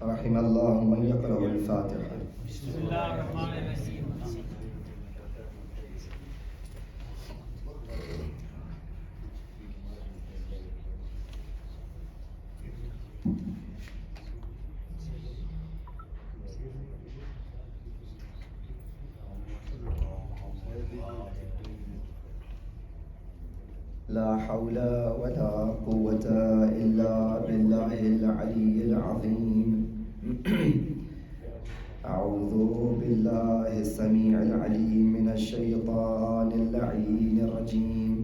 رحم الله من يقرأ الفاتحة. بسم الله الرحمن الرحيم. لا حول ولا قوة إلا بالله العلي العظيم. أعوذ بالله السميع العليم من الشيطان اللعين الرجيم.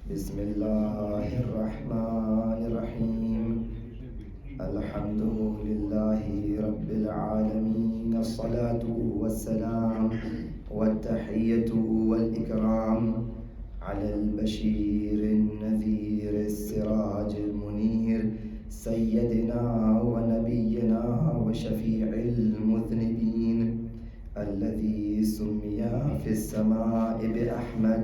بسم الله الرحمن الرحيم. الحمد لله رب العالمين. الصلاة والسلام والتحية والإكرام على البشير النذير السراج المنير سيدنا ونبينا وشفيع المذنبين الذي سمي في السماء بأحمد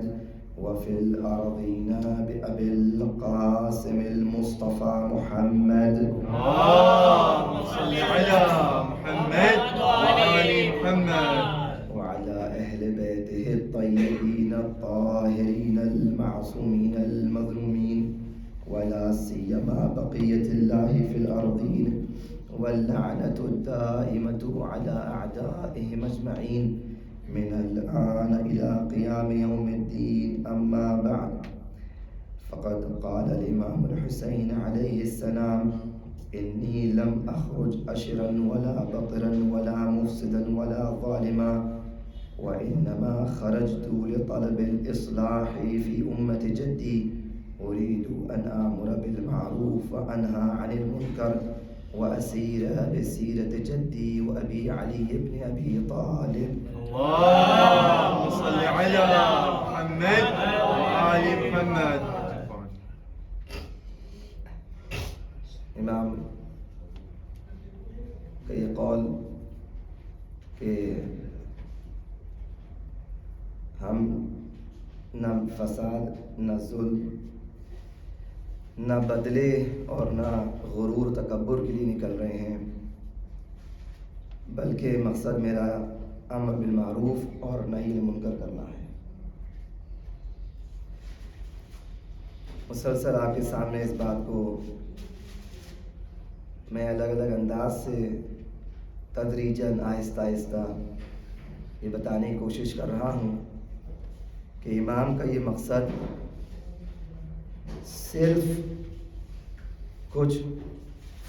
وفي الأرضين بأبي القاسم المصطفى محمد. اللهم صل على محمد وآل محمد وعلى أهل بيته الطيبين الطاهرين المعصومين المظلومين ولا سيما بقية الله في الأرضين واللعنة الدائمة على أعدائهم أجمعين من الآن إلى قيام يوم الدين. أما بعد، فقد قال الإمام الحسين عليه السلام: إني لم أخرج أشرا ولا بطرا ولا مفسدا ولا ظالما، وإنما خرجت لطلب الإصلاح في أمة جدي، أريد أن آمر بالمعروف وأنهى عن المنكر وأسير بسيرة جدي وأبي علي بن أبي طالب. اللهم صل على محمد وآل محمد. امام کا یہ قول کہ ہم نہ فساد نہ ظلم نہ بدلے اور نہ غرور تکبر کے لیے نکل رہے ہیں، بلکہ مقصد میرا امر بالمعروف اور نہی منکر کرنا ہے۔ مسلسل آپ کے سامنے اس بات کو میں الگ الگ انداز سے تدریجاً آہستہ آہستہ یہ بتانے کی کوشش کر رہا ہوں کہ امام کا یہ مقصد صرف کچھ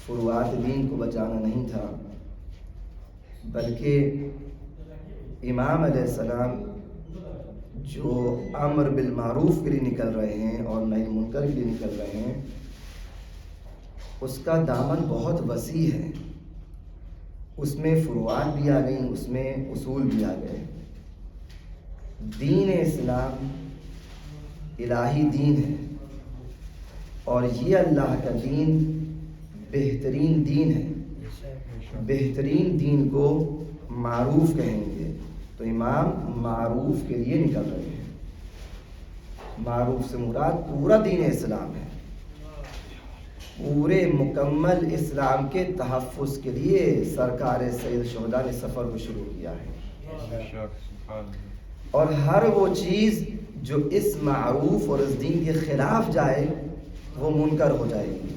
فروعات دین کو بچانا نہیں تھا، بلکہ امام علیہ السلام جو امر بالمعروف کے لیے نکل رہے ہیں اور نہی منکر کے لیے نکل رہے ہیں، اس کا دامن بہت وسیع ہے۔ اس میں فروعات بھی آ گئیں، اس میں اصول بھی آ گئے۔ دین اسلام الہی دین ہے، اور یہ اللہ کا دین بہترین دین ہے۔ بہترین دین کو معروف کہیں گے، تو امام معروف کے لیے نکل رہے ہیں۔ معروف سے مراد پورا دین اسلام ہے، پورے مکمل اسلام کے تحفظ کے لیے سرکار سید الشہداء نے سفر کو شروع کیا ہے، اور ہر وہ چیز جو اس معروف اور اس دین کے خلاف جائے وہ منکر ہو جائے گی۔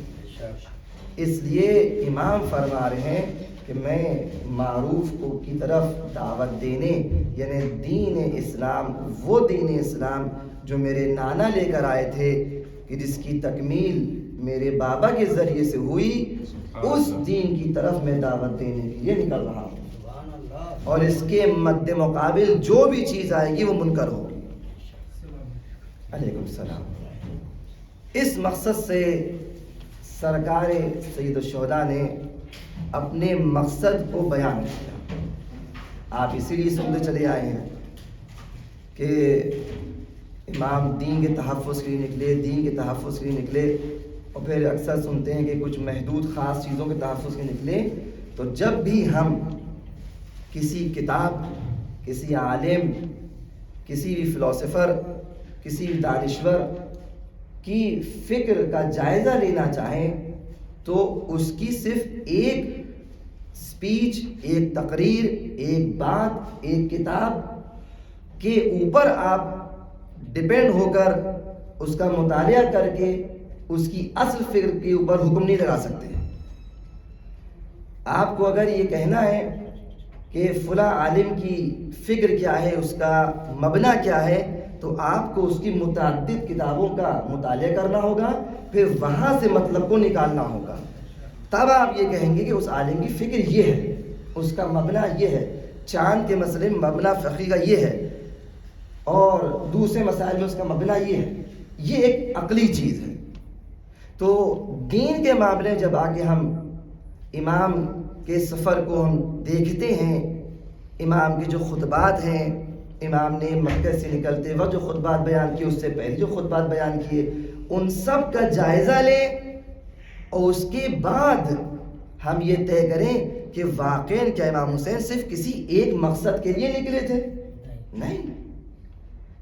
اس لیے امام فرما رہے ہیں کہ میں معروف کو کی طرف دعوت دینے، یعنی دین اسلام، وہ دین اسلام جو میرے نانا لے کر آئے تھے، کہ جس کی تکمیل میرے بابا کے ذریعے سے ہوئی، اس دین کی طرف میں دعوت دینے کے لیے نکل رہا ہوں، اور اس کے مد مقابل جو بھی چیز آئے گی وہ منکر ہوگی۔ علیکم السلام۔ اس مقصد سے سرکار سید الشہداء نے اپنے مقصد کو بیان کیا۔ آپ اسی لیے سنتے چلے آئے ہیں کہ امام دین کے تحفظ کے لیے نکلے، دین کے تحفظ کے لیے نکلے، اور پھر اکثر سنتے ہیں کہ کچھ محدود خاص چیزوں کے تحفظ کے نکلے۔ تو جب بھی ہم کسی کتاب، کسی عالم، کسی بھی فلسفر، کسی بھی دانشور کی فکر کا جائزہ لینا چاہیں تو اس کی صرف ایک اسپیچ، ایک تقریر، ایک بات، ایک کتاب کے اوپر آپ ڈپینڈ ہو کر اس کا مطالعہ کر کے اس کی اصل فکر کے اوپر حکم نہیں لگا سکتے. آپ کو اگر یہ کہنا ہے کہ فلاں عالم کی فکر کیا ہے، اس کا مبنی کیا ہے، تو آپ کو اس کی متعدد کتابوں کا مطالعہ کرنا ہوگا، پھر وہاں سے مطلب کو نکالنا ہوگا. تب آپ یہ کہیں گے کہ اس عالم کی فکر یہ ہے، اس کا مبنی یہ ہے. چاند کے مسئلے میں مبنی فقہی کا یہ ہے، اور دوسرے مسائل میں اس کا مبنی یہ ہے. یہ ایک عقلی چیز ہے. تو دین کے معاملے میں جب آگے ہم امام کے سفر کو ہم دیکھتے ہیں، امام کے جو خطبات ہیں، امام نے مکہ سے نکلتے وقت جو خطبات بیان کیے، اس سے پہلے جو خطبات بیان کیے، ان سب کا جائزہ لیں اور اس کے بعد ہم یہ طے کریں کہ واقعاً کیا امام حسین صرف کسی ایک مقصد کے لیے نکلے تھے؟ نہیں،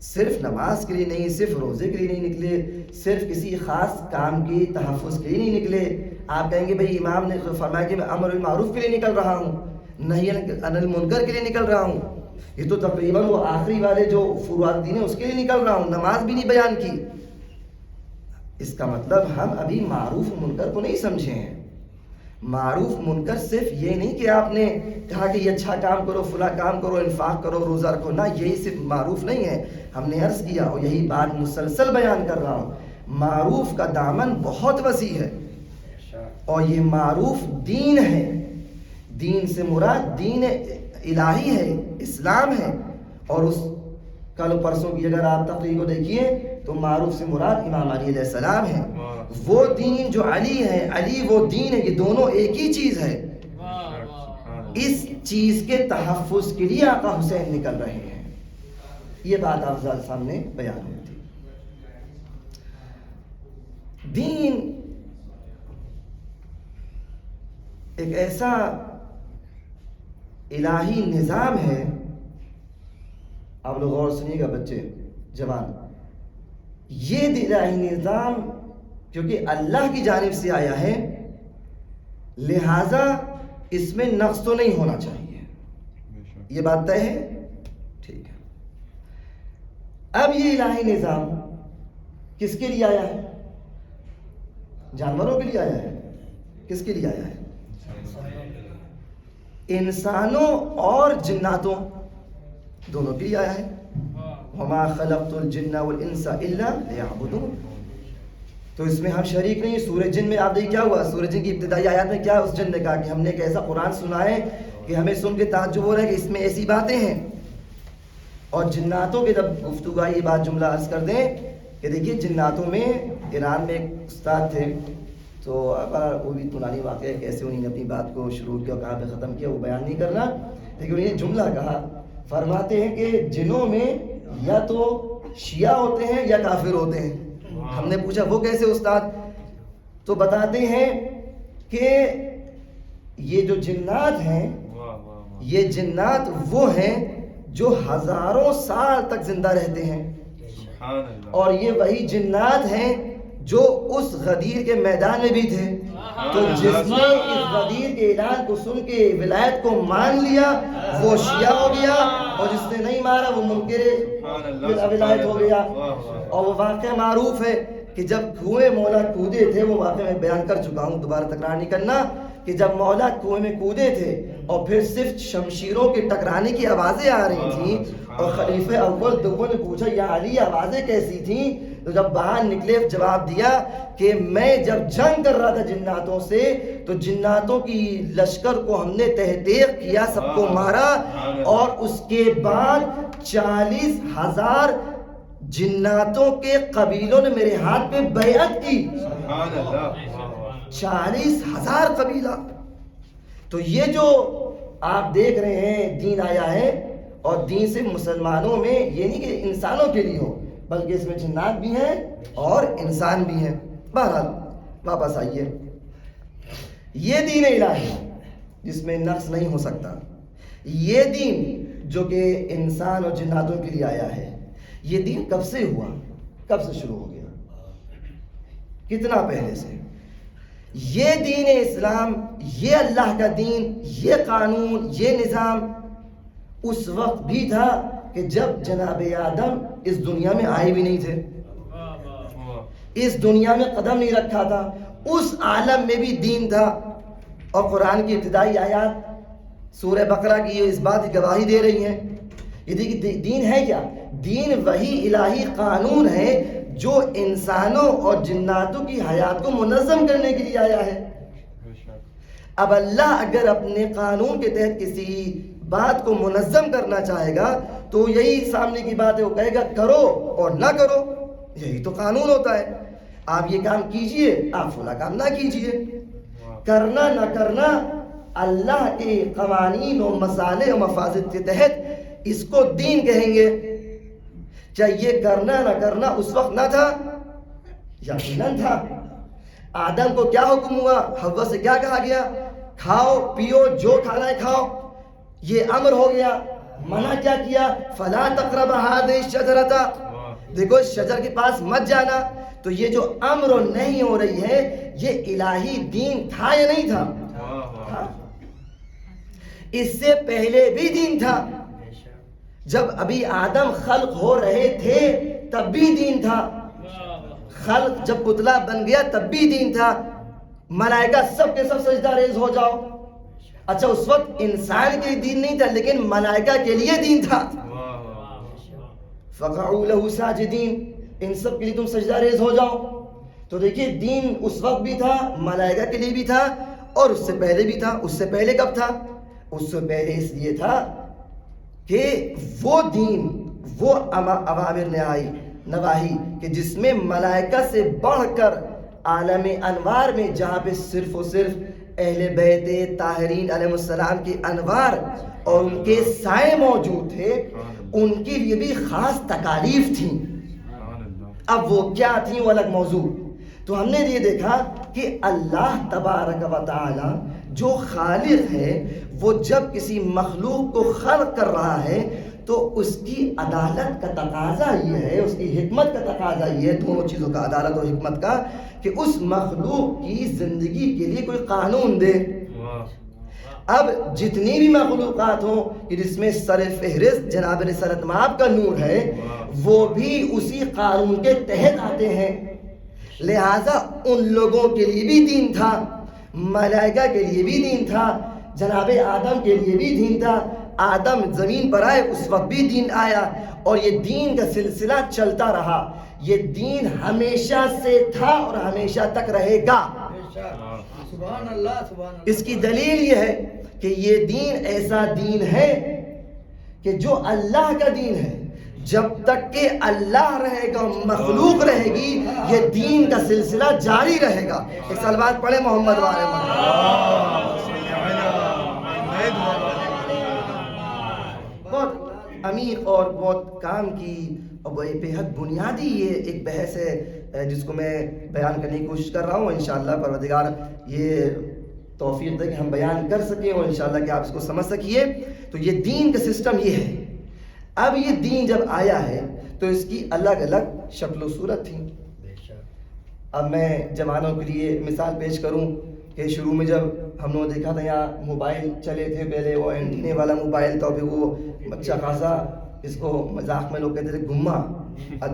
صرف نماز کے لیے نہیں، صرف روزے کے لیے نہیں نکلے، صرف کسی خاص کام کی تحفظ کے لیے نہیں نکلے. آپ کہیں گے بھئی امام نے فرمایا کہ میں امر بالمعروف کے لیے نکل رہا ہوں، نہی عن المنکر کے لیے نکل رہا ہوں، یہ تو تقریباً وہ آخری والے جو فروعات دین ہے اس کے لیے نکل رہا ہوں، نماز بھی نہیں بیان کی. اس کا مطلب ہم ابھی معروف و منکر کو نہیں سمجھے ہیں. معروف منکر صرف یہ نہیں کہ آپ نے کہا کہ یہ اچھا کام کرو، فلاں کام کرو، انفاق کرو، روزہ رکھو، نہ، یہی صرف معروف نہیں ہے. ہم نے عرض کیا اور یہی بات مسلسل بیان کر رہا ہوں، معروف کا دامن بہت وسیع ہے، اور یہ معروف دین ہے. دین سے مراد دین الہی ہے، اسلام ہے. اور اس کل پرسوں کی اگر آپ تقریر کو دیکھیے تو معروف سے مراد امام علی علیہ السلام ہے. وہ دین جو علی ہے، علی وہ دین ہے، یہ دونوں ایک ہی چیز ہے. اس چیز کے تحفظ کے لیے آقا حسین نکل رہے ہیں. یہ بات آپ سامنے بیان ہوئی تھی. دین ایک ایسا الہی نظام ہے. آپ لوگ غور سنیے گا بچے، جوان، یہ الہی نظام کیونکہ اللہ کی جانب سے آیا ہے، لہذا اس میں نقص تو نہیں ہونا چاہیے. یہ بات طے ہے؟ ٹھیک ہے. اب یہ الہی نظام کس کے لیے آیا ہے؟ جانوروں کے لیے آیا ہے؟ کس کے لیے آیا ہے؟ انسانوں اور جناتوں دونوں کے لیے آیا ہے. وما خلقت الجن والانس الا ليعبدون. تو اس میں ہم شریک نہیں. سورہ جن میں آپ دیکھیں کیا ہوا، سورہ جن کی ابتدائی آیات میں کیا اس جن نے کہا کہ ہم نے ایک ایسا قرآن سنا ہے کہ ہمیں سن کے تعجب ہو رہا ہے کہ اس میں ایسی باتیں ہیں. اور جناتوں کے جب گفتگو آئی، یہ بات جملہ عرض کر دیں کہ دیکھیے جناتوں میں ایران میں ایک استاد تھے، تو وہ بھی پرانی واقعہ ہے کیسے انہوں نے اپنی بات کو شروع کیا اور کہاں پہ ختم کیا وہ بیان نہیں کرنا، لیکن انہوں نے جملہ کہا. فرماتے ہیں کہ جنوں میں یا تو شیعہ ہوتے ہیں یا کافر ہوتے ہیں. ہم نے پوچھا وہ کیسے استاد؟ تو بتاتے ہیں کہ یہ جو جنات ہیں، یہ جنات وہ ہیں جو ہزاروں سال تک زندہ رہتے ہیں، اور یہ وہی جنات ہیں جو اس غدیر کے میدان میں بھی تھے. تو جس نے اس غدیر کے اعلان کو سن کے ولایت کو مان لیا وہ شیعہ ہو گیا، اور جس نے نہیں مانا وہ منکر ولایت ہو گیا. اور وہ واقعہ معروف ہے کہ جب کنویں مولا کودے تھے، وہ واقعہ میں بیان کر چکا ہوں، دوبارہ تکرار نہیں کرنا، کہ جب مولا کنویں میں کودے تھے اور پھر صرف شمشیروں کے ٹکرانے کی آوازیں آ رہی تھیں، اور خلیفہ اول دوم نے پوچھا یا علی آوازیں کیسی تھیں؟ تو جب باہر نکلے جواب دیا کہ میں جب جنگ کر رہا تھا جناتوں سے تو جناتوں کی لشکر کو ہم نے تحقیق کیا، سب کو مارا، اور اس کے بعد 40,000 جناتوں کے قبیلوں نے میرے ہاتھ پہ بیعت کی. 40,000 قبیلہ. تو یہ جو آپ دیکھ رہے ہیں دین آیا ہے، اور دین سے مسلمانوں میں یہ نہیں کہ انسانوں کے لیے ہو، بلکہ اس میں جنات بھی ہیں اور انسان بھی ہیں. بہرحال واپس آئیے. یہ دین الہی جس میں نقص نہیں ہو سکتا، یہ دین جو کہ انسان اور جناتوں کے لیے آیا ہے، یہ دین کب سے ہوا؟ کب سے شروع ہو گیا؟ کتنا پہلے سے؟ یہ دین اسلام، یہ اللہ کا دین، یہ قانون، یہ نظام اس وقت بھی تھا کہ جب جناب آدم اس دنیا میں آئے بھی نہیں تھے، اس دنیا میں قدم نہیں رکھا تھا، اس عالم میں بھی دین تھا. اور قرآن کی ابتدائی آیات سورہ بقرہ کی اس بات کی گواہی دے رہی ہیں. یہ دیکھیے دین ہے کیا؟ دین وہی الہی قانون ہے جو انسانوں اور جناتوں کی حیات کو منظم کرنے کے لیے آیا ہے. اب اللہ اگر اپنے قانون کے تحت کسی بات کو منظم کرنا چاہے گا تو یہی سامنے کی بات ہے، وہ کہے گا کرو اور نہ کرو. یہی تو قانون ہوتا ہے. آپ یہ کام کیجئے، آپ فلاں کام نہ کیجئے. کرنا نہ کرنا اللہ کے قوانین و مصالح و مفاسد کے تحت اس کو دین کہیں گے. کیا یہ کرنا نہ کرنا اس وقت نہ تھا؟ یقیناً تھا. آدم کو کیا حکم ہوا؟ حوا سے کیا کہا گیا؟ کھاؤ پیو جو کھانا ہے کھاؤ. یہ امر ہو گیا. منع کیا کیا؟ فلا تقرب هذه الشجرة، دیکھو اس شجر کے پاس مت جانا. تو یہ جو امر و نہیں ہو رہی ہے یہ الہی دین تھا یا نہیں تھا؟ تھا. اس سے پہلے بھی دین تھا. جب ابھی آدم خلق ہو رہے تھے تب بھی دین تھا. خلق جب پتلا بن گیا تب بھی دین تھا. ملائکہ سب کے سب سجدہ ریز ہو جاؤ. اچھا اس وقت انسان کے دین نہیں تھا لیکن ملائکہ کے لیے دین تھا. فقعوا له ساجدین، ان سب کے لیے تم سجدہ ریز ہو جاؤ. تو دیکھیے دین اس وقت بھی تھا، ملائکہ کے لیے بھی تھا، اور اس سے پہلے بھی تھا. اس سے پہلے کب تھا؟ اس سے پہلے اس لیے تھا کہ وہ دین، وہ اوامر نواہی کہ جس میں ملائکہ سے بڑھ کر عالم انوار میں جہاں پہ صرف و صرف اہل بیت طاہرین علیہ السلام کے انوار اور ان کے سائے موجود تھے، ان کے لیے بھی خاص تکالیف تھیں. اب وہ کیا تھیں وہ الگ موضوع. تو ہم نے یہ دیکھا کہ اللہ تبارک و تعالی جو خالق ہے وہ جب کسی مخلوق کو خلق کر رہا ہے تو اس کی عدالت کا تقاضا یہ ہے، اس کی حکمت کا تقاضا یہ ہے، دونوں چیزوں کا، عدالت اور حکمت کا، کہ اس مخلوق کی زندگی کے لیے کوئی قانون دے. اب جتنی بھی مخلوقات ہوں کہ جس میں سر فہرست جناب رسالت مآب کا نور ہے وہ بھی اسی قانون کے تحت آتے ہیں. لہٰذا ان لوگوں کے لیے بھی دین تھا، ملائکہ کے لیے بھی دین تھا، جناب آدم کے لیے بھی دین تھا. آدم زمین پر آئے اس وقت بھی دین آیا اور یہ دین کا سلسلہ چلتا رہا. یہ دین ہمیشہ سے تھا اور ہمیشہ تک رہے گا. سبحان اللہ سبحان اللہ. اس کی دلیل یہ ہے کہ یہ دین ایسا دین ہے کہ جو اللہ کا دین ہے. جب تک کہ اللہ رہے گا مخلوق رہے گی یہ دین کا سلسلہ جاری رہے گا. ایک سلوات پڑھے محمد والے بہت عمیق اور بہت کام کی اور بے حد بنیادی یہ ایک بحث ہے جس کو میں بیان کرنے کی کوشش کر رہا ہوں. انشاءاللہ پروردگار یہ توفیق دے کہ ہم بیان کر سکیں اور انشاءاللہ کہ آپ اس کو سمجھ سکیے. تو یہ دین کا سسٹم یہ ہے. اب یہ دین جب آیا ہے تو اس کی الگ الگ شکل و صورت تھی. اب میں جوانوں کے لیے مثال پیش کروں کہ شروع میں جب ہم نے دیکھا تھا یہاں موبائل چلے تھے، پہلے وہ اینٹینے والا موبائل تھا، پھر وہ اچھا خاصا اس کو مذاق میں لوگ کہتے تھے گما،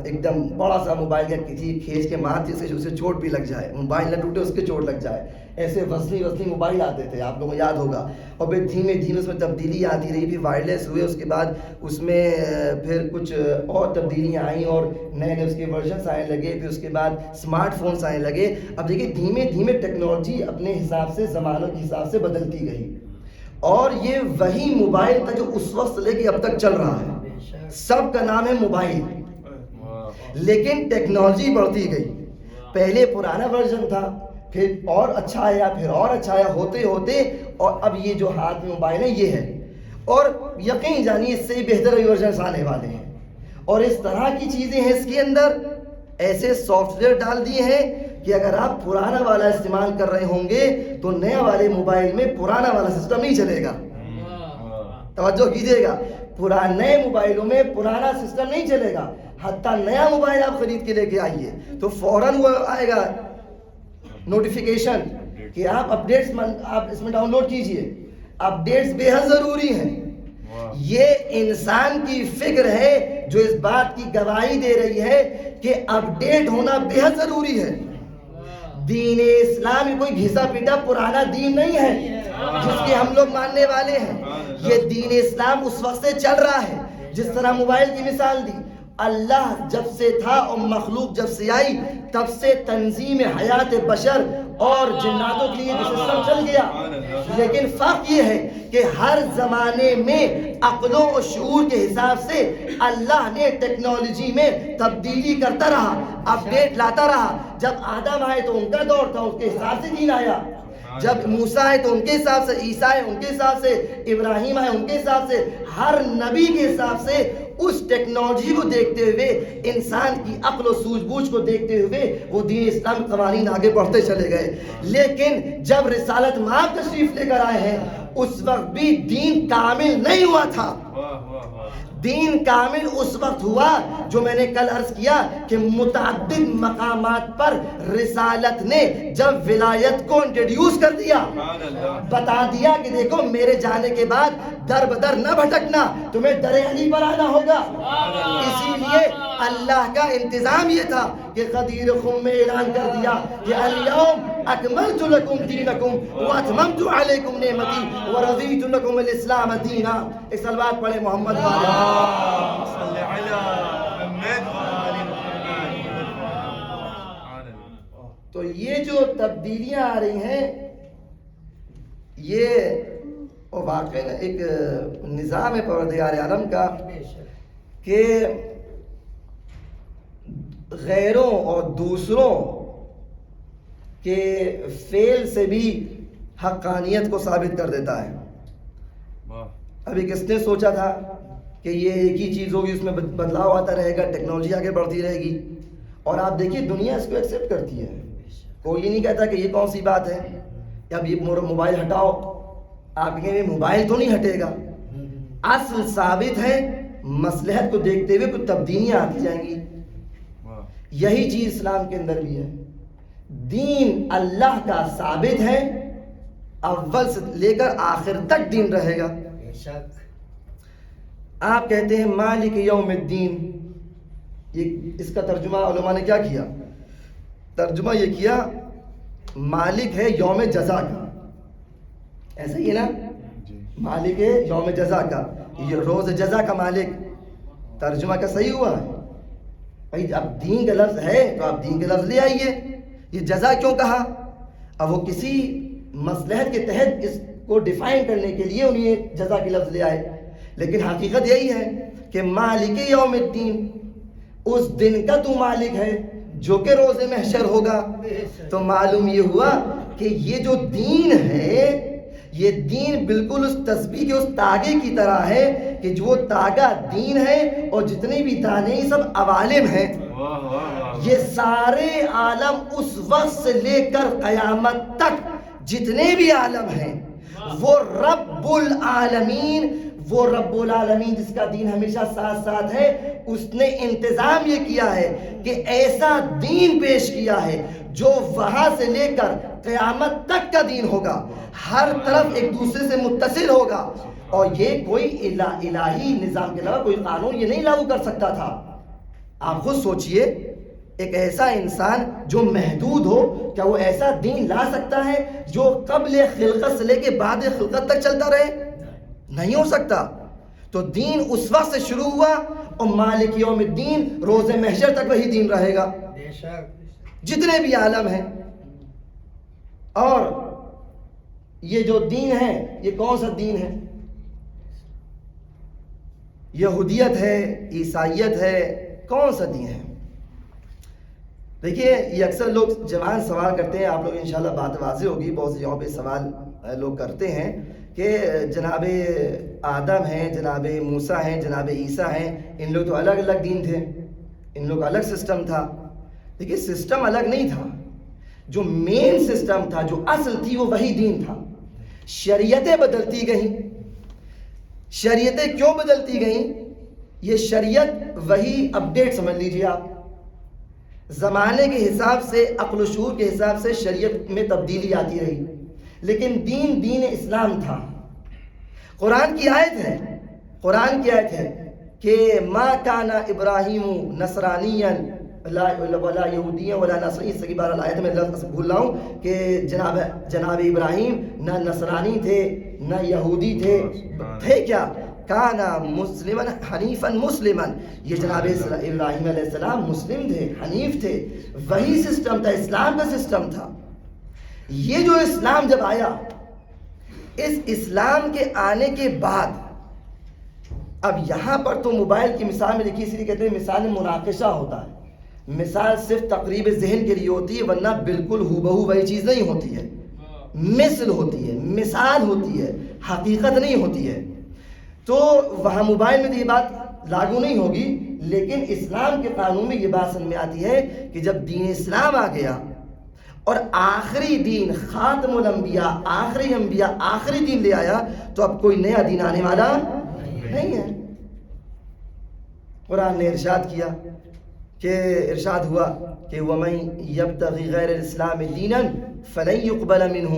ایک دم بڑا سا موبائل یا کسی کھینچ کے مار جس سے اسے چوٹ بھی لگ جائے، موبائل نہ ٹوٹے اس کے چوٹ لگ جائے. ایسے وزنی موبائل آتے تھے، آپ لوگوں کو یاد ہوگا. اور پھر دھیمے دھیمے اس میں تبدیلی آتی رہی، پھر وائرلیس ہوئے، اس کے بعد اس میں پھر کچھ اور تبدیلیاں آئیں اور نئے نئے اس کے ورژنس آنے لگے، پھر اس کے بعد اسمارٹ فونس آنے لگے. اب دیکھیے دھیمے دھیمے ٹیکنالوجی اپنے حساب سے زمانوں کے حساب سے بدلتی گئی اور یہ وہی موبائل تھا جو اس وقت سے لے کے اب تک چل رہا ہے. سب کا نام ہے موبائل، لیکن ٹیکنالوجی بڑھتی گئی. پہلے پرانا ورژن تھا، پھر اور اچھا آیا، پھر اور اچھا آیا، ہوتے ہوتے اور اب یہ جو ہاتھ میں موبائل ہے یہ ہے. اور یقین جانیے اس سے بہتر ورژنس آنے والے ہیں اور اس طرح کی چیزیں ہیں اس کے اندر. ایسے سافٹ ویئر ڈال دیے ہیں کہ اگر آپ پرانا والا استعمال کر رہے ہوں گے تو نیا والے موبائل میں پرانا والا سسٹم نہیں چلے گا. توجہ کیجیے گا، نئے موبائلوں میں پرانا سسٹم نہیں چلے گا. حتیٰ نیا موبائل آپ خرید کے لے کے آئیے تو فوراً وہ آئے گا نوٹیفیکیشن کہ آپ اپڈیٹس آپ اس میں ڈاؤن لوڈ کیجئے. اپڈیٹس بے حد ضروری ہیں. یہ انسان کی فکر ہے جو اس بات کی گواہی دے رہی ہے کہ اپڈیٹ ہونا بے حد ضروری ہے. دین اسلام کوئی گھسا پیٹا پرانا دین نہیں ہے جس کے ہم لوگ ماننے والے ہیں. یہ دین اسلام اس وقت سے چل رہا ہے. جس طرح موبائل کی مثال دی, اللہ جب سے تھا اور مخلوق جب سے آئی تب سے تنظیم حیات بشر اور جناتوں کے لیے سسٹم چل گیا. لیکن فرق یہ ہے کہ ہر زمانے میں عقل و شعور کے حساب سے اللہ نے ٹیکنالوجی میں تبدیلی کرتا رہا, اپڈیٹ لاتا رہا. جب آدم آئے تو ان کا دور تھا, اس کے حساب سے دین آیا. جب موسیٰ آئے تو ان کے حساب سے, عیسیٰ آئے ان کے حساب سے, ابراہیم آئے ان کے حساب سے, ہر نبی کے حساب سے اس ٹیکنالوجی کو دیکھتے ہوئے, انسان کی عقل و سوجھ بوجھ کو دیکھتے ہوئے وہ دین اسلام قوانین آگے بڑھتے چلے گئے. لیکن جب رسالت مآب تشریف لے کر آئے ہیں اس وقت بھی دین کامل نہیں ہوا تھا. دین کامل اس وقت ہوا جو میں نے کل عرض کیا کہ متعدد مقامات پر رسالت نے جب ولایت کو انٹروڈیوس کر دیا, بتا دیا کہ دیکھو میرے جانے کے بعد در بدر نہ بھٹکنا, تمہیں در علی پر آنا ہوگا. اسی لیے اللہ کا انتظام یہ تھا کہ غدیر خم میں اعلان کر دیا کہ الیوم اکملت لکم دینکم واتممت علیکم نعمتی ورضیت لکم الاسلام دینا. ایک صلوات پڑھے محمد صلی علی محمد وآل محمد. تو یہ جو تبدیلیاں آ رہی ہیں یہ واقعی ایک نظام ہے پروردگار عالم کا کہ غیروں اور دوسروں کے فعل سے بھی حقانیت کو ثابت کر دیتا ہے. ابھی کس نے سوچا تھا کہ یہ ایک ہی چیز ہوگی, اس میں بدلاؤ آتا رہے گا, ٹیکنالوجی آگے بڑھتی رہے گی. اور آپ دیکھیے دنیا اس کو ایکسیپٹ کرتی ہے. کوئی یہ نہیں کہتا کہ یہ کون سی بات ہے, اب یہ موبائل ہٹاؤ, آپ کہیں گے موبائل تو نہیں ہٹے گا. اصل ثابت ہے, مصلحت کو دیکھتے ہوئے کچھ تبدیلیاں آتی جائیں گی. یہی چیز اسلام کے اندر بھی ہے. دین اللہ کا ثابت ہے, اول سے لے کر آخر تک دین رہے گا. آپ کہتے ہیں مالک یوم الدین, یہ اس کا ترجمہ علماء نے کیا کیا؟ ترجمہ یہ کیا مالک ہے یوم جزا کا. ایسا ہی ہے نا, مالک ہے یوم جزا کا, یہ روز جزا کا مالک. ترجمہ کا صحیح ہوا ہے بھائی. اب دین کا لفظ ہے تو آپ دین کا لفظ لے آئیے. یہ جزا کیوں کہا؟ اب وہ کسی مصلحت کے تحت اس کو ڈیفائن کرنے کے لیے انہیں جزا کی لفظ لے آئے. لیکن حقیقت یہی ہے کہ مالک یوم الدین, اس دن کا تو مالک ہے جو کہ روز محشر ہوگا. تو معلوم یہ ہوا کہ یہ جو دین ہے یہ دین بالکل اس تسبیح کے اس تاگے کی طرح ہے کہ جو تاگا دین ہے اور جتنے بھی دانے یہ سب عوالم ہیں. یہ سارے عالم اس وقت سے لے کر قیامت تک جتنے بھی عالم ہیں وہ رب العالمین, وہ رب العالمین جس کا دین ہمیشہ ساتھ ساتھ ہے, اس نے انتظام یہ کیا ہے کہ ایسا دین پیش کیا ہے جو وہاں سے لے کر قیامت تک کا دین ہوگا, ہر طرف ایک دوسرے سے متصل ہوگا. اور یہ کوئی الہی نظام کے علاوہ کوئی قانون یہ نہیں لاگو کر سکتا تھا. آپ خود سوچئے, ایک ایسا انسان جو محدود ہو, کیا وہ ایسا دین لا سکتا ہے جو قبل خلقت سے لے کے بعد خلقت تک چلتا رہے؟ نہیں ہو سکتا. تو دین اس وقت سے شروع ہوا اور مالک یوم الدین روز محشر تک وہی دین رہے گا جتنے بھی عالم ہیں. اور یہ جو دین ہے یہ کون سا دین ہے؟ یہودیت ہے, عیسائیت ہے, کون سا دین ہے؟ دیکھیے یہ اکثر لوگ جوان سوال کرتے ہیں, آپ لوگ انشاءاللہ بات واضح ہوگی, بہت سے یہاں پہ سوال لوگ کرتے ہیں کہ جناب آدم ہیں, جناب موسیٰ ہیں, جناب عیسیٰ ہیں, ان لوگ تو الگ الگ دین تھے, ان لوگ الگ سسٹم تھا. دیکھیے سسٹم الگ نہیں تھا, جو مین سسٹم تھا, جو اصل تھی وہ وہی دین تھا. شریعتیں بدلتی گئیں. شریعتیں کیوں بدلتی گئیں؟ یہ شریعت وہی اپڈیٹ سمجھ لیجیے آپ. زمانے کے حساب سے، عقل و شعور کے حساب سے شریعت میں تبدیلی آتی رہی، لیکن دین اسلام تھا۔ قرآن کی آیت ہے کہ ما کان ابراہیم نصرانیا ولا یہودیا ولا نصرانی، اس کی بہرحال آیت میں بھول رہا ہوں کہ جناب ابراہیم نہ نصرانی تھے نہ یہودی تھے کیا؟ کانا مسلمن حنیفا مسلمن، یہ جناب ابراہیم علیہ السلام مسلم تھے، حنیف تھے، وہی سسٹم تھا، اسلام کا سسٹم تھا۔ یہ جو اسلام جب آیا، اس اسلام کے آنے کے بعد اب یہاں پر تو موبائل کی مثال میں دیکھیے، اس لیے کہتے ہیں مثال مناقشہ ہوتا ہے۔ مثال صرف تقریب ذہن کے لیے ہوتی ہے، ورنہ بالکل ہو وہی چیز نہیں ہوتی ہے، مثل ہوتی ہے، مثال ہوتی ہے، حقیقت نہیں ہوتی ہے۔ تو وہاں موبائل میں یہ بات لاگو نہیں ہوگی، لیکن اسلام کے قانون میں یہ بات سمجھ میں آتی ہے کہ جب دین اسلام آ گیا اور آخری دین خاتم الانبیاء، آخری انبیاء آخری دین لے آیا، تو اب کوئی نیا دین آنے والا نہیں ہے۔ قرآن نے ارشاد کیا کہ ارشاد ہوا کہ وَمَن يَبْتَغِ غَيْرَ الْإِسْلَامِ دِينًا فَلَن يُقْبَلَ مِنْهُ،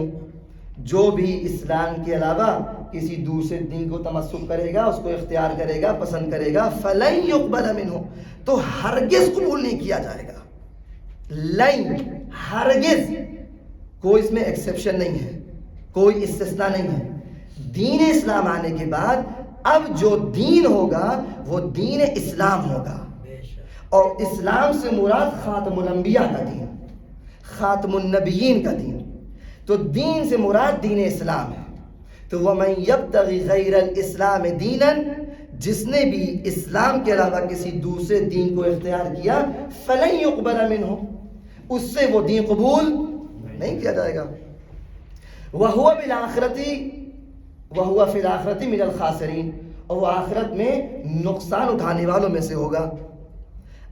جو بھی اسلام کے علاوہ کسی دوسرے دین کو تمسک کرے گا، اس کو اختیار کرے گا، پسند کرے گا، فَلَن يُقْبَلَ مِنْهُ، تو ہرگز قبول نہیں کیا جائے گا۔ لن، ہرگز، کوئی اس میں ایکسیپشن نہیں ہے، کوئی استثناء نہیں ہے۔ دین اسلام آنے کے بعد اب جو دین ہوگا وہ دین اسلام ہوگا، اور اسلام سے مراد خاتم الانبیاء کا دین، خاتم النبیین کا دین، تو دین سے مراد دین اسلام ہے۔ تو وَمَن يَبْتَغِ غَيْرَ الْإِسْلَامِ دِينًا، جس نے بھی اسلام کے علاوہ کسی دوسرے دین کو اختیار کیا، فَلَن يُقْبَلَ مِنْهُ، اس سے وہ دین قبول نہیں کیا جائے گا۔ وَهُوَ فِي الْآخِرَةِ مِنَ الْخَاسِرِينَ، اور وہ آخرت میں نقصان اٹھانے والوں میں سے ہوگا۔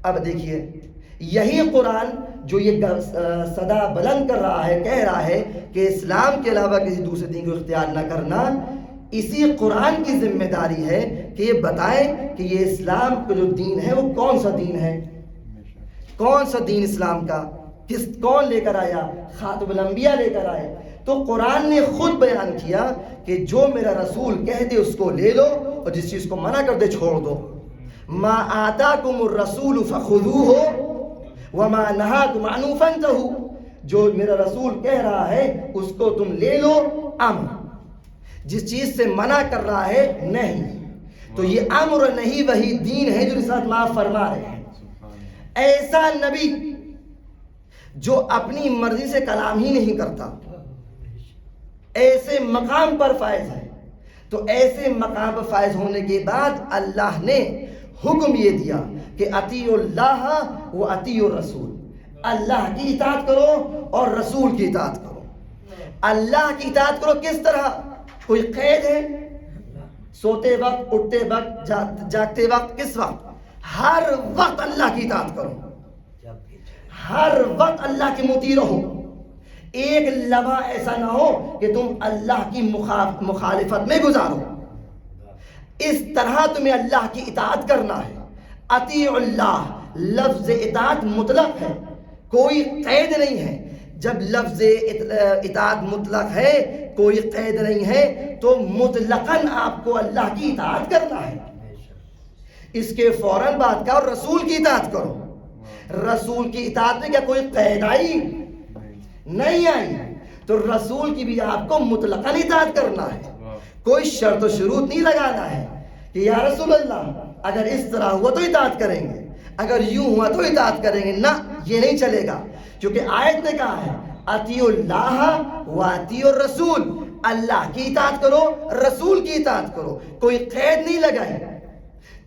اب دیکھیے، یہی قرآن جو یہ صدا بلند کر رہا ہے، کہہ رہا ہے کہ اسلام کے علاوہ کسی دوسرے دین کو اختیار نہ کرنا، اسی قرآن کی ذمہ داری ہے کہ یہ بتائیں کہ یہ اسلام کا جو دین ہے وہ کون سا دین ہے، کون سا دین اسلام کا، کون لے کر آیا؟ خاتم الانبیاء لے کر آئے۔ تو قرآن نے خود بیان کیا کہ جو میرا رسول کہہ دے اس کو لے لو، اور جس چیز کو منع کر دے چھوڑ دو۔ ما آتاکم الرسول فخذوہ وما نہاکم عنہ فانتہوا، جو میرا رسول کہہ رہا ہے اس کو تم لے لو، امر، جس چیز سے منع کر رہا ہے نہیں۔ تو یہ امر نہیں، وہی دین ہے جو رسالت معاف فرما رہے ہیں۔ ایسا نبی جو اپنی مرضی سے کلام ہی نہیں کرتا، ایسے مقام پر فائز ہے۔ تو ایسے مقام پر فائز ہونے کے بعد اللہ نے حکم یہ دیا کہ اطیعوا اللہ و اطیعوا الرسول، اللہ کی اطاعت کرو اور رسول کی اطاعت کرو۔ اللہ کی اطاعت کرو کس طرح؟ کوئی قید ہے؟ سوتے وقت، اٹھتے وقت، جاگتے وقت، کس وقت؟ ہر وقت اللہ کی اطاعت کرو، ہر وقت اللہ کے مطیع رہو۔ ایک لمحہ ایسا نہ ہو کہ تم اللہ کی مخالفت میں گزارو۔ اس طرح تمہیں اللہ کی اطاعت کرنا ہے۔ اطیع اللہ، لفظ اطاعت مطلق ہے، کوئی قید نہیں ہے۔ جب لفظ اطاعت مطلق ہے، کوئی قید نہیں ہے، تو مطلقاً آپ کو اللہ کی اطاعت کرنا ہے۔ اس کے فوراً بعد کا رسول کی اطاعت کرو۔ رسول کی اطاعت میں کیا کوئی قید آئی؟ نہیں آئی۔ تو رسول کی بھی آپ کو مطلقاً اطاعت کرنا ہے، کوئی شرط و شروط نہیں لگانا ہے کہ یا رسول اللہ اگر اس طرح ہوا تو اطاعت کریں گے، اگر یوں ہوا تو اطاعت کریں گے، نہ، یہ نہیں چلے گا، کیونکہ آیت نے کہا ہے اطیعوا اللہ و اطیعوا الرسول، اللہ کی اطاعت کرو، رسول کی اطاعت کرو، کوئی قید نہیں لگائی۔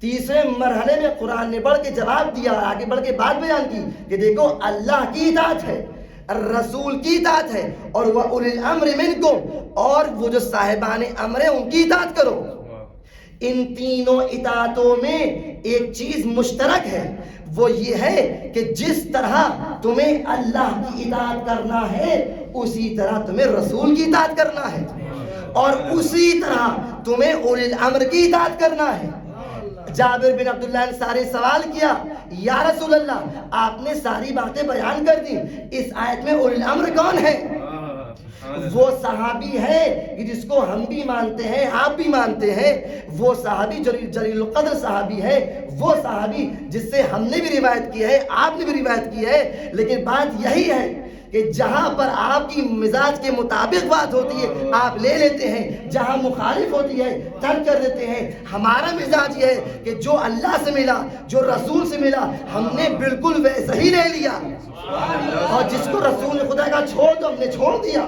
تیسرے مرحلے میں قرآن نے بڑھ کے جواب دیا اور آگے بڑھ کے بات بیان کی کہ دیکھو اللہ کی اطاعت ہے، رسول کی اطاعت ہے، اور وَأُولِي الْأَمْرِ مِنْكُمْ، اور وہ جو صاحبان امر ہیں ان کی اطاعت کرو۔ ان تینوں اطاعتوں میں ایک چیز مشترک ہے، وہ یہ ہے کہ جس طرح تمہیں اللہ کی اطاعت کرنا ہے اسی طرح تمہیں رسول کی اطاعت کرنا ہے، اور اسی طرح تمہیں اولی الامر کی اطاعت کرنا ہے۔ جابر بن عبداللہ انصاری سوال کیا یا رسول اللہ آپ نے ساری باتیں بیان کر دی، اس آیت میں اولی الامر کون ہے؟ وہ صحابی ہے کہ جس کو ہم بھی مانتے ہیں آپ بھی مانتے ہیں، وہ صحابی جلیل القدر صحابی ہے، وہ صحابی جس سے ہم نے بھی روایت کی ہے آپ نے بھی روایت کی ہے، لیکن بات یہی ہے کہ جہاں پر آپ کی مزاج کے مطابق بات ہوتی ہے آپ لے لیتے ہیں، جہاں مخالف ہوتی ہے ترک کر دیتے ہیں۔ ہمارا مزاج یہ ہے کہ جو اللہ سے ملا، جو رسول سے ملا، ہم نے بالکل ویسا ہی لے لیا، اور جس کو رسول نے خدا کا چھوڑ دو ہم نے چھوڑ دیا۔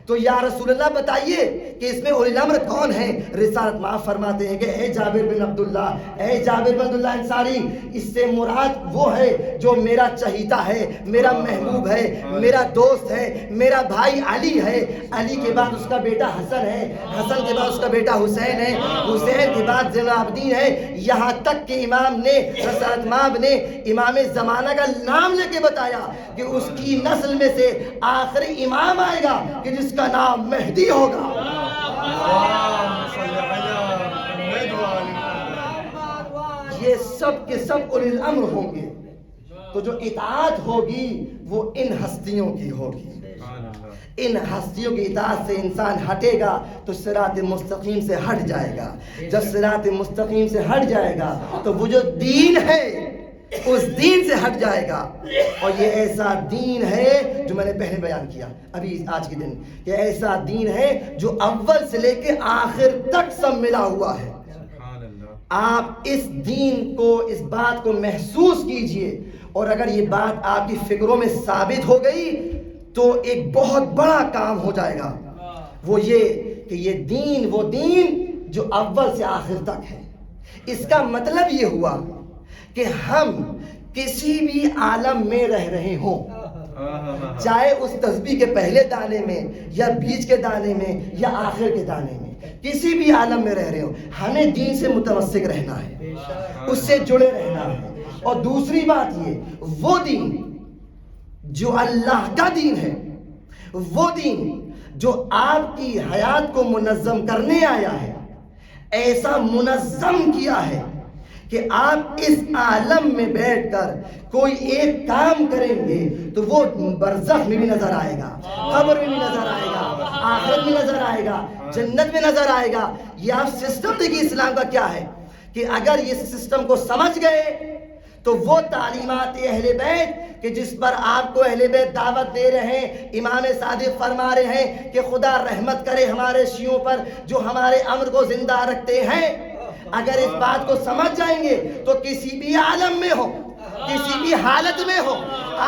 تو یا رسول اللہ بتائیے کہ اس میں اولی الامر کون ہے؟ رسالت معاف فرماتے ہیں کہ اے جابر بن عبداللہ، اے جابر بن عبداللہ انصاری، اس سے مراد وہ ہے جو میرا چہیتا ہے، میرا محبوب ہے، میرا دوست ہے، میرا بھائی علی ہے، علی کے بعد اس کا بیٹا حسن ہے، حسن کے بعد اس کا بیٹا حسین ہے، حسین کے بعد زین العابدین ہے، یہاں تک کہ امام نے رسالت معاف نے امام زمانہ کا نام لے کے بتایا کہ اس کی نسل میں سے آخری امام آئے گا کہ جس کا نام مہدی ہوگا۔ یہ سب کے سب اولی الامر ہوں گے، تو جو اطاعت ہوگی وہ ان ہستیوں کی ہوگی۔ ان ہستیوں کی اطاعت سے انسان ہٹے گا تو صراط مستقیم سے ہٹ جائے گا، جب صراط مستقیم سے ہٹ جائے گا تو وہ جو دین ہے اس دین سے ہٹ جائے گا، اور یہ ایسا دین ہے جو میں نے پہلے بیان کیا ابھی آج کے دن، یہ ایسا دین ہے جو اول سے لے کے آخر تک سب ملا ہوا ہے۔ آپ اس دین کو، اس بات کو محسوس کیجئے، اور اگر یہ بات آپ کی فکروں میں ثابت ہو گئی تو ایک بہت بڑا کام ہو جائے گا، وہ یہ کہ یہ دین وہ دین جو اول سے آخر تک ہے۔ اس کا مطلب یہ ہوا کہ ہم کسی بھی عالم میں رہ رہے ہوں، چاہے اس تسبیح کے پہلے دانے میں یا بیچ کے دانے میں یا آخر کے دانے میں، کسی بھی عالم میں رہ رہے ہوں، ہمیں دین سے متمسک رہنا ہے، اس سے جڑے رہنا ہے۔ اور دوسری بات یہ، وہ دین جو اللہ کا دین ہے، وہ دین جو آپ کی حیات کو منظم کرنے آیا ہے، ایسا منظم کیا ہے کہ آپ اس عالم میں بیٹھ کر کوئی ایک کام کریں گے تو وہ برزخ میں بھی نظر آئے گا، قبر میں بھی نظر آئے گا، آخرت میں نظر آئے گا، جنت میں نظر آئے گا۔ یہ آپ سسٹم دیکھیے اسلام کا کیا ہے کہ اگر یہ سسٹم کو سمجھ گئے تو وہ تعلیمات اہل بیت کہ جس پر آپ کو اہل بیت دعوت دے رہے ہیں، امام صادق فرما رہے ہیں کہ خدا رحمت کرے ہمارے شیعوں پر جو ہمارے امر کو زندہ رکھتے ہیں، اگر اس بات کو سمجھ جائیں گے تو کسی بھی عالم میں ہو، کسی بھی حالت میں ہو،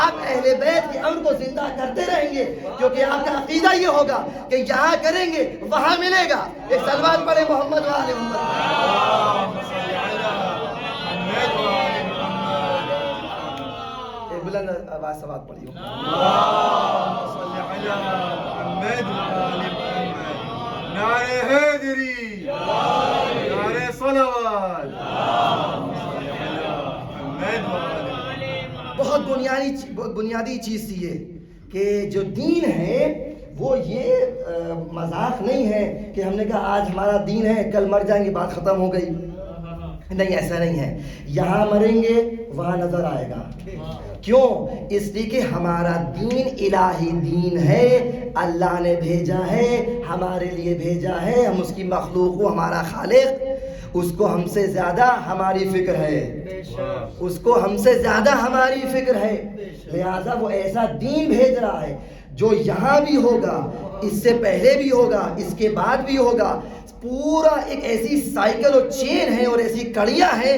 آپ اہل بیت کے امر کو زندہ کرتے رہیں گے، کیونکہ آپ کا عقیدہ یہ ہوگا کہ یہاں کریں گے وہاں ملے گا۔ ایک صلوات پڑھے محمد و آل محمد۔ بلند آواز سے بات پڑھیے۔ نعرہ حیدری، نعرہ صلوات۔ بہت بنیادی چیز تھی یہ کہ جو دین ہے وہ یہ مذاق نہیں ہے کہ ہم نے کہا آج ہمارا دین ہے کل مر جائیں گے بات ختم ہو گئی، نہیں، ایسا نہیں ہے۔ یہاں مریں گے وہاں نظر آئے گا۔ کیوں؟ اس لیے کہ ہمارا دین الہی دین ہے، اللہ نے بھیجا ہے، ہمارے لیے بھیجا ہے، ہم اس کی مخلوق کو، ہمارا خالق اس کو ہم سے زیادہ ہماری فکر ہے، اس کو ہم سے زیادہ ہماری فکر ہے، لہذا وہ ایسا دین بھیج رہا ہے جو یہاں بھی ہوگا، اس سے پہلے بھی ہوگا، اس کے بعد بھی ہوگا۔ پورا ایک ایسی سائیکل اور چین ہے اور ایسی کڑیاں ہیں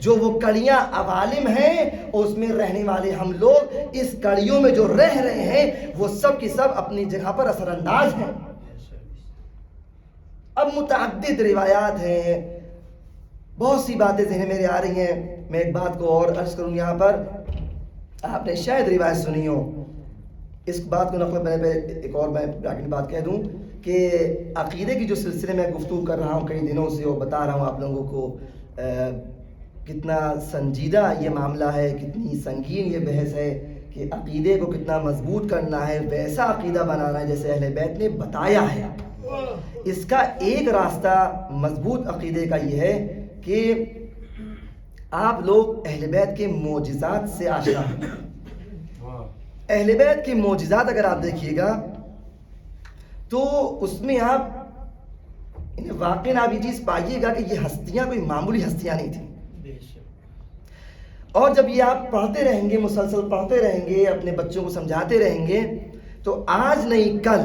جو وہ کڑیاں عوالم ہیں، اور اس میں رہنے والے ہم لوگ اس کڑیوں میں جو رہ رہے ہیں وہ سب کی سب اپنی جگہ پر اثر انداز ہیں۔ اب متعدد روایات ہیں، بہت سی باتیں ذہن میرے آ رہی ہیں۔ میں ایک بات کو اور عرض کروں یہاں پر، آپ نے شاید روایت سنی ہو، اس بات کو نقل میں ایک اور میں بات کہہ دوں کہ عقیدے کی جو سلسلے میں گفتگو کر رہا ہوں کئی دنوں سے، اور بتا رہا ہوں آپ لوگوں کو کتنا سنجیدہ یہ معاملہ ہے، کتنی سنگین یہ بحث ہے کہ عقیدے کو کتنا مضبوط کرنا ہے، ویسا عقیدہ بنانا ہے جیسے اہل بیت نے بتایا ہے۔ اس کا ایک راستہ مضبوط عقیدے کا یہ ہے کہ آپ لوگ اہل بیت کے معجزات سے آشنا ہیں. اہل بیت کے معجزات اگر آپ دیکھیے گا تو اس میں آپ واقعی آپ یہ چیز پائیے گا کہ یہ ہستیاں کوئی معمولی ہستیاں نہیں تھیں. اور جب یہ آپ پڑھتے رہیں گے، مسلسل پڑھتے رہیں گے، اپنے بچوں کو سمجھاتے رہیں گے، تو آج نہیں کل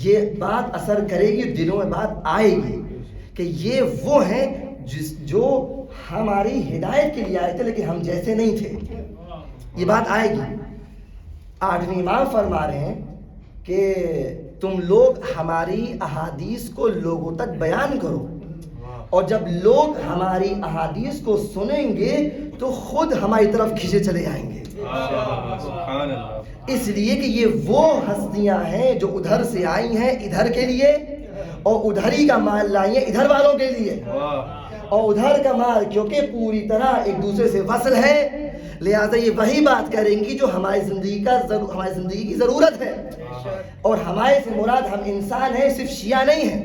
یہ بات اثر کرے گی، دلوں میں بات آئے گی کہ یہ وہ ہیں جو ہماری ہدایت کے لیے آئے تھے لیکن ہم جیسے نہیں تھے. یہ بات آئے گی. 8ویں امام فرما رہے ہیں کہ تم لوگ ہماری احادیث کو لوگوں تک بیان کرو، اور جب لوگ ہماری احادیث کو سنیں گے تو خود ہماری طرف کھینچے چلے آئیں گے. اس لیے کہ یہ وہ ہستیاں ہیں جو ادھر سے آئی ہیں ادھر کے لیے، اور ادھر ہی کا مال لائی ہیں ادھر والوں کے لیے، اور ادھر کا مال کیونکہ پوری طرح ایک دوسرے سے وصل ہے، لہذا یہ وہی بات کریں گی جو ہماری زندگی کی ضرورت ہے. اور ہمارے سے مراد ہم انسان ہیں، صرف شیعہ نہیں ہیں.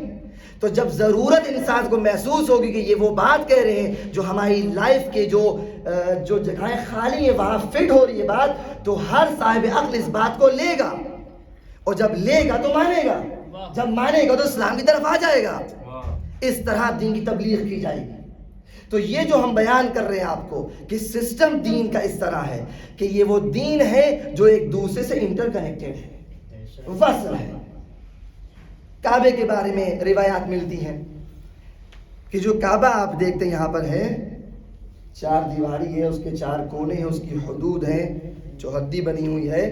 تو جب ضرورت انسان کو محسوس ہوگی کہ یہ وہ بات کہہ رہے ہیں جو ہماری لائف کے جو جگہیں خالی ہیں وہاں فٹ ہو رہی ہے بات، تو ہر صاحب عقل اس بات کو لے گا، اور جب لے گا تو مانے گا، جب مانے گا تو اسلام کی طرف آ جائے گا. اس طرح دین کی تبلیغ کی جائے گی. تو یہ جو ہم بیان کر رہے ہیں آپ کو کہ سسٹم دین کا اس طرح ہے کہ یہ وہ دین ہے جو ایک دوسرے سے انٹر کنیکٹڈ ہے، وصل ہے. کعبے کے بارے میں روایات ملتی ہیں کہ جو کعبہ آپ دیکھتے ہیں یہاں پر ہے، 4 دیواری ہے، اس کے 4 کونے ہیں، اس کی حدود ہیں، چوہدی بنی ہوئی ہے.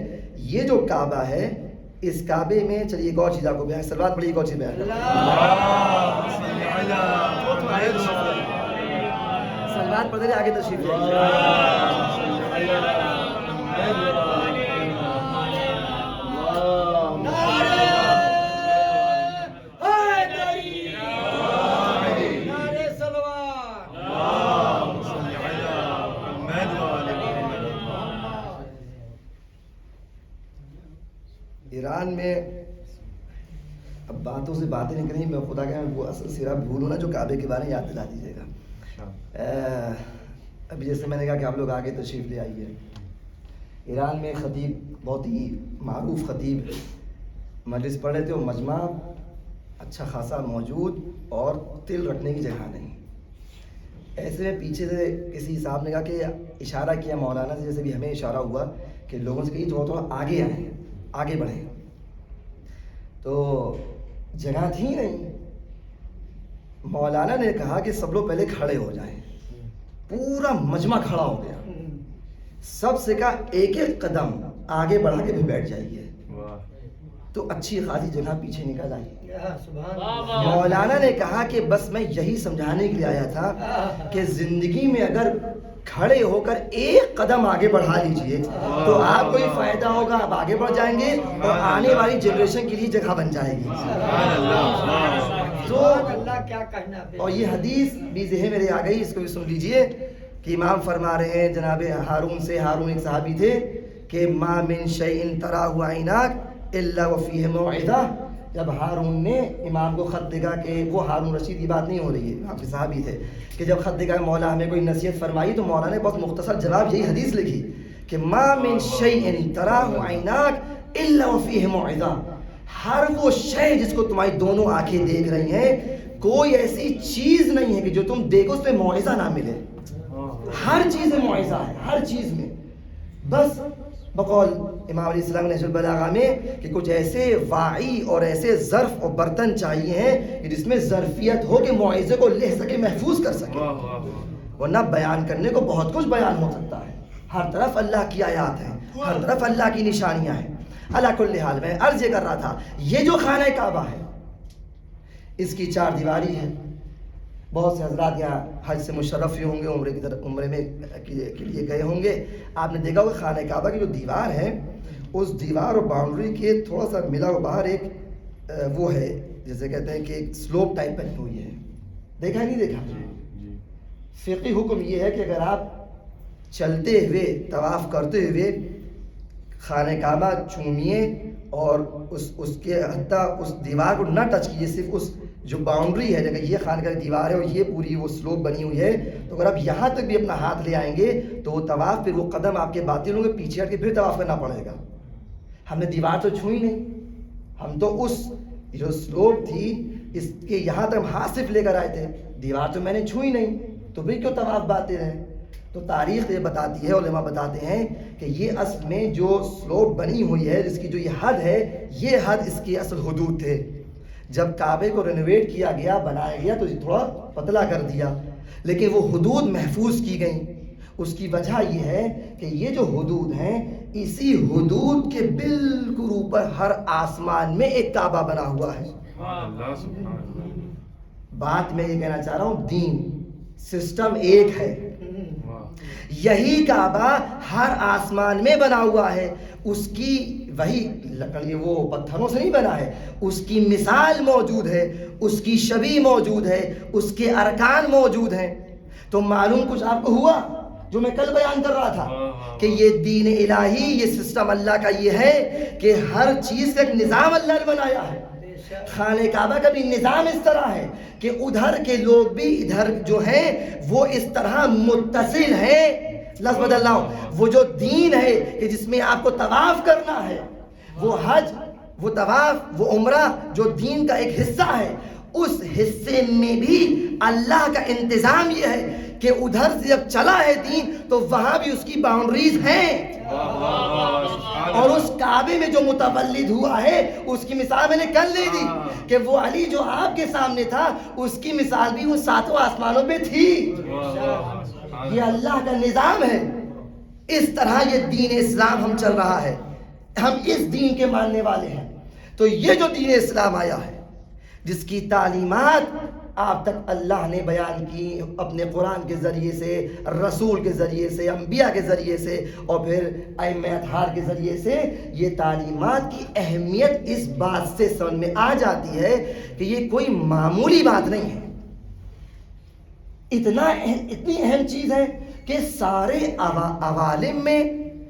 یہ جو کعبہ ہے، اس کعبے میں چلیے ایک اور چیز آپ کو بیان، سلوات پڑھیے ایک اور چیز بیان، سلوات پڑھتے آگے تشریف ایران میں. اب باتوں سے باتیں نکلیں، میں خدا کہ وہ اصل سیرا بھولوں نا جو کعبے کے بارے میں یاد دلا دیجیے گا. ابھی جیسے میں نے کہا کہ آپ لوگ آگے تشریف لے آئیے. ایران میں خطیب، بہت ہی معروف خطیب مجلس پڑھ رہے تھے، وہ مجمع اچھا خاصا موجود اور تل رکھنے کی جگہ نہیں. ایسے میں پیچھے سے کسی صاحب نے کہا کہ اشارہ کیا مولانا سے، جیسے بھی ہمیں اشارہ ہوا کہ لوگوں سے کہیے تھوڑا آگے آئیں، آگے بڑھیں. تو جگہ تھی نہیں. مولانا نے کہا کہ سب لوگ پہلے کھڑے ہو جائیں. پورا مجمع کھڑا ہو گیا. سب سے کہا ایک ایک قدم آگے بڑھا کے بھی بیٹھ جائیے. تو اچھی خاصی جگہ پیچھے نکل آئی. مولانا نے کہا کہ بس میں یہی سمجھانے کے لیے آیا تھا کہ زندگی میں اگر کھڑے ہو کر ایک قدم آگے بڑھا لیجئے تو آپ کو ہی فائدہ ہوگا، آپ آگے بڑھ جائیں گے اور آنے والی جنریشن کے لیے جگہ بن جائے گی. تو اور یہ حدیث بھی ذہن میں آ گئی، اس کو بھی سن لیجئے کہ امام فرما رہے ہیں جناب ہارون سے، ہارون ایک صحابی تھے، کہ ما من شیء تراہ عیناک الا وفیہ موعظہ. جب ہارون نے امام کو خط دیکھا، کہ وہ ہارون رشید کی بات نہیں ہو رہی ہے، آپ کے صحابی تھے، کہ جب خط دیکھا مولا ہمیں کوئی نصیحت فرمائی، تو مولا نے بہت مختصر جواب یہی حدیث لکھی کہ ما من شیء تراہ عیناک الا وفیہ موعظہ. ہر وہ شے جس کو تمہاری دونوں آنکھیں دیکھ رہی ہیں، کوئی ایسی چیز نہیں ہے کہ جو تم دیکھو اس میں موعظہ نہ ملے. ہر چیز میں موعظہ ہے، ہر چیز میں. بس بقول امام علیہ السلام نے نہج البلاغہ میں کہ کچھ ایسے واعی اور ایسے ظرف اور برتن چاہیے ہیں کہ جس میں ظرفیت ہو کہ موعظے کو لے سکے، محفوظ کر سکے. ورنہ بیان کرنے کو بہت کچھ بیان ہو سکتا ہے، ہر طرف اللہ کی آیات ہیں، ہر طرف اللہ کی نشانیاں ہیں. اللہ کل حال میں عرض یہ کر رہا تھا، یہ جو خانہ کعبہ ہے اس کی 4 دیواری ہے. بہت سے حضرات یہاں حج سے مشرف ہوئے ہوں گے، عمرے میں کے لیے گئے ہوں گے. آپ نے دیکھا ہوگا خانہ کعبہ کی جو دیوار ہے، اس دیوار اور باؤنڈری کے تھوڑا سا ملا ہوا باہر ایک وہ ہے، جیسے کہتے ہیں کہ ایک سلوپ ٹائپ بنی ہوئی ہے. دیکھا نہیں دیکھا؟ فقہی حکم یہ ہے کہ اگر آپ چلتے ہوئے طواف کرتے ہوئے خانہ کعبہ چومیے اور اس کے حتیٰ اس دیوار کو نہ ٹچ کیجیے، صرف اس جو باؤنڈری ہے، جگہ یہ خانقاہ کی دیوار ہے اور یہ پوری وہ سلوپ بنی ہوئی ہے، تو اگر آپ یہاں تک بھی اپنا ہاتھ لے آئیں گے تو وہ طواف پھر وہ قدم آپ کے باطل ہوں گے، پیچھے ہٹ کے پھر طواف کرنا پڑے گا. ہم نے دیوار تو چھوئی نہیں، ہم تو اس جو سلوپ تھی اس کے یہاں تک ہم ہاتھ صرف لے کر آئے تھے، دیوار تو میں نے چھوئی نہیں، تو بھی کیوں طواف باطل ہے؟ تو تاریخ یہ بتاتی ہے، علماء بتاتے ہیں کہ یہ اصل میں جو سلوپ بنی ہوئی ہے، جس کی جو یہ حد ہے، یہ حد اس کی اصل حدود تھے. جب کعبے کو رینوویٹ کیا گیا، بنایا گیا، تو تھوڑا پتلا کر دیا، لیکن وہ حدود محفوظ کی گئیں. اس کی وجہ یہ ہے کہ یہ جو حدود ہیں، اسی حدود کے بالکل اوپر ہر آسمان میں ایک کعبہ بنا ہوا ہے. بات میں یہ کہنا چاہ رہا ہوں، دین سسٹم ایک ہے، یہی کعبہ ہر آسمان میں بنا ہوا ہے. اس کی وہی لکڑی وہ پتھروں سے نہیں بنا ہے، اس کی مثال موجود ہے، اس کی شبیہ موجود ہے، اس کے ارکان موجود ہیں. تو معلوم کچھ آپ کو ہوا جو میں کل بیان کر رہا تھا کہ یہ دین الہی، یہ سسٹم اللہ کا یہ ہے کہ ہر چیز کا ایک نظام اللہ نے بنایا ہے. خانہ کعبہ کا بھی نظام اس طرح ہے کہ ادھر کے لوگ بھی ادھر جو ہیں وہ اس طرح متصل ہیں. لفظ بدل رہا ہوں، وہ جو دین ہے کہ جس میں آپ کو طواف کرنا ہے، وہ حج، وہ طواف، وہ عمرہ جو دین کا ایک حصہ ہے، اس حصے میں بھی اللہ کا انتظام یہ ہے کہ ادھر سے جب چلا ہے دین تو وہاں بھی اس کی باؤنڈریز ہیں. اور اس کعبے میں جو متولد ہوا ہے اس کی مثال میں نے کل لے دی کہ وہ علی جو آپ کے سامنے تھا، اس کی مثال بھی وہ ساتوں آسمانوں پہ تھی. یہ اللہ کا نظام ہے. اس طرح یہ دین اسلام ہم چل رہا ہے، ہم اس دین کے ماننے والے ہیں. تو یہ جو دین اسلام آیا ہے، جس کی تعلیمات آپ تک اللہ نے بیان کی اپنے قرآن کے ذریعے سے، رسول کے ذریعے سے، انبیاء کے ذریعے سے، اور پھر ائمہ اطہار کے ذریعے سے، یہ تعلیمات کی اہمیت اس بات سے سمجھ میں آ جاتی ہے کہ یہ کوئی معمولی بات نہیں ہے. اتنی اہم چیز ہے کہ سارے عوالم میں،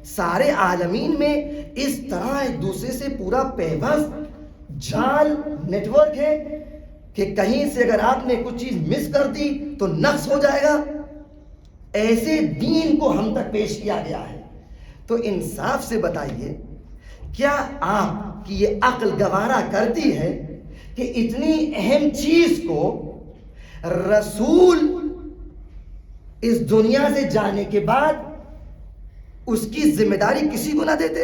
سارے عالمین میں اس طرح ایک دوسرے سے پورا پیوست جال نیٹ ورک ہے کہ کہیں سے اگر آپ نے کچھ چیز مس کر دی تو نقص ہو جائے گا. ایسے دین کو ہم تک پیش کیا گیا ہے. تو انصاف سے بتائیے، کیا آپ کی یہ عقل گوارا کرتی ہے کہ اتنی اہم چیز کو رسول اس دنیا سے جانے کے بعد اس کی ذمہ داری کسی کو نہ دیتے؟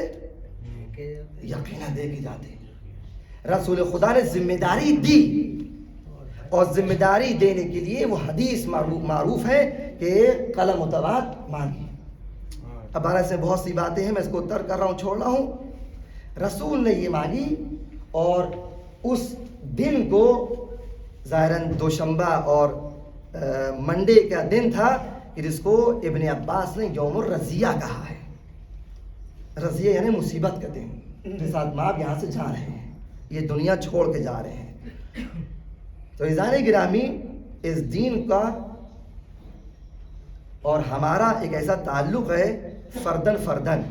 یقیناً دے کے جاتے. رسول خدا نے ذمہ داری دی، اور ذمہ داری دینے کے لیے وہ حدیث معروف ہے کہ قلم و توات مانگی. اب بارہ سے بہت سی باتیں ہیں، میں اس کو ترک کر رہا ہوں، چھوڑ رہا ہوں. رسول نے یہ مانگی، اور اس دن کو ظاہراً دوشنبہ اور منڈے کا دن تھا کہ جس کو ابن عباس نے یوم الرزیہ کہا ہے. رزیہ یعنی مصیبت کا دن، جس ساتھ آپ یہاں سے جا رہے ہیں، یہ دنیا چھوڑ کے جا رہے ہیں. تو عزیزان گرامی، اس دین کا اور ہمارا ایک ایسا تعلق ہے فردن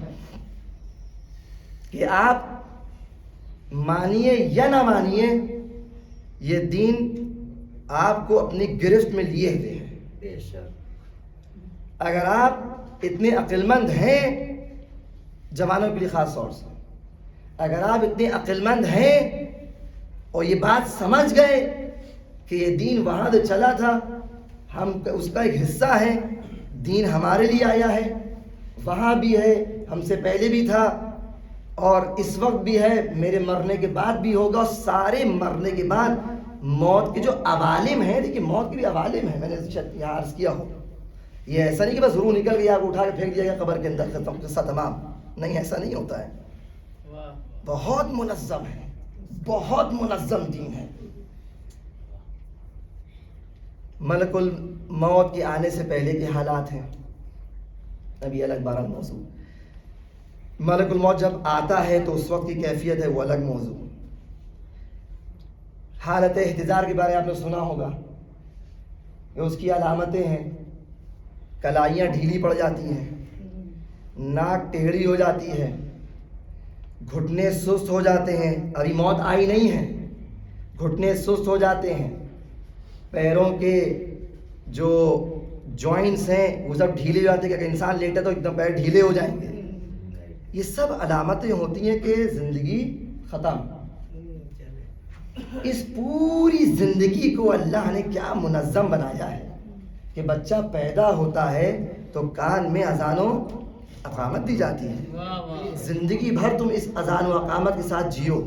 کہ آپ مانیے یا نہ مانیے، یہ دین آپ کو اپنی گرفت میں لیے ہوئے ہیں. اگر آپ اتنے عقل مند ہیں، جوانوں کے لیے خاص طور سے اگر آپ اتنے عقل مند ہیں اور یہ بات سمجھ گئے کہ یہ دین وہاں سے چلا تھا، ہم اس کا ایک حصہ ہے، دین ہمارے لیے آیا ہے، وہاں بھی ہے، ہم سے پہلے بھی تھا، اور اس وقت بھی ہے، میرے مرنے کے بعد بھی ہوگا. اور سارے مرنے کے بعد موت کے جو عوالم ہیں، دیکھیے موت کے بھی عوالم ہیں، میں نے شاید یہاں عرض کیا ہو. یہ ایسا نہیں کہ بس روح نکل گیا، اٹھا کے پھینک دیا گیا قبر کے اندر، ختم، قصہ تمام. نہیں، ایسا نہیں ہوتا ہے. بہت منظم ہے، بہت منظم دین ہے. ملک الموت کے آنے سے پہلے کے حالات ہیں، ابھی الگ بارہ موضوع. ملک الموت جب آتا ہے تو اس وقت کی کیفیت ہے، وہ الگ موضوع. حالت احتضار کے بارے میں آپ نے سنا ہوگا کہ اس کی علامتیں ہیں، کلائیاں ڈھیلی پڑ جاتی ہیں، ناک ٹیڑھی ہو جاتی ہے، گھٹنے سست ہو جاتے ہیں. ابھی موت آئی نہیں ہے، گھٹنے سست ہو جاتے ہیں، پیروں کے جو جوائنٹس ہیں وہ سب ڈھیلے ہو جاتے ہیں، کہ اگر انسان لیٹا تو ایک دم پیر ڈھیلے ہو جائیں گے. یہ سب علامتیں ہوتی ہیں کہ زندگی ختم. اس پوری زندگی کو اللہ نے کیا منظم بنایا ہے کہ بچہ پیدا ہوتا ہے تو کان میں اذان و اقامت دی جاتی ہے. زندگی بھر تم اس اذان و اقامت کے ساتھ جیو.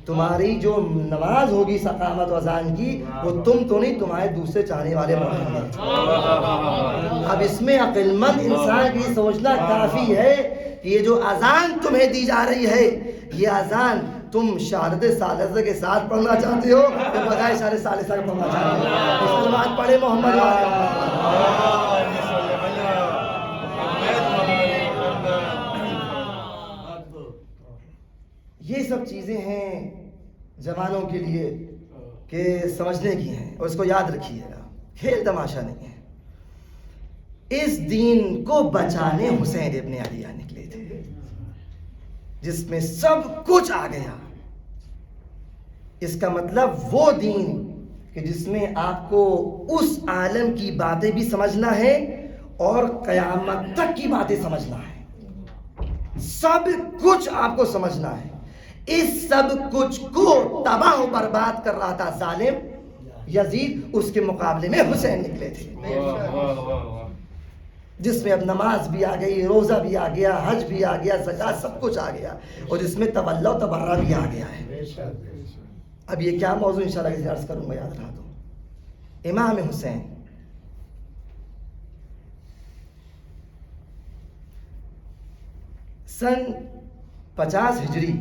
تمہاری جو نماز ہوگی اس اقامت و اذان کی، وہ تم تو نہیں، تمہارے دوسرے چاہنے والے پڑھیں گے. اب اس میں عقل مند انسان کی سوچنا کافی ہے کہ یہ جو اذان تمہیں دی جا رہی ہے، یہ اذان تم شہادت ثالثہ کے ساتھ پڑھنا چاہتے ہو یا بغیر شہادت ثالثہ کے پڑھنا چاہتے ہو؟ اس کے بعد پڑھے محمد یہ سب چیزیں ہیں جوانوں کے لیے کہ سمجھنے کی ہیں، اور اس کو یاد رکھیے گا، کھیل تماشا نہیں ہے. اس دین کو بچانے حسین ابن علی نکلے تھے، جس میں سب کچھ آ گیا. اس کا مطلب وہ دین کہ جس میں آپ کو اس عالم کی باتیں بھی سمجھنا ہے اور قیامت تک کی باتیں سمجھنا ہے. سب کچھ آپ کو سمجھنا ہے. اس سب کچھ کو تباہ و برباد کر رہا تھا ظالم یزید، اس کے مقابلے میں حسین نکلے تھے، جس میں اب نماز بھی آ گئی، روزہ بھی آ گیا، حج بھی آ گیا، زکات سب کچھ آ گیا، اور جس میں تولا و تبرہ بھی آ گیا ہے. اب یہ کیا موضوع انشاءاللہ کسی عرض کروں گا، یاد رہا دو. امام حسین سن 50 ہجری،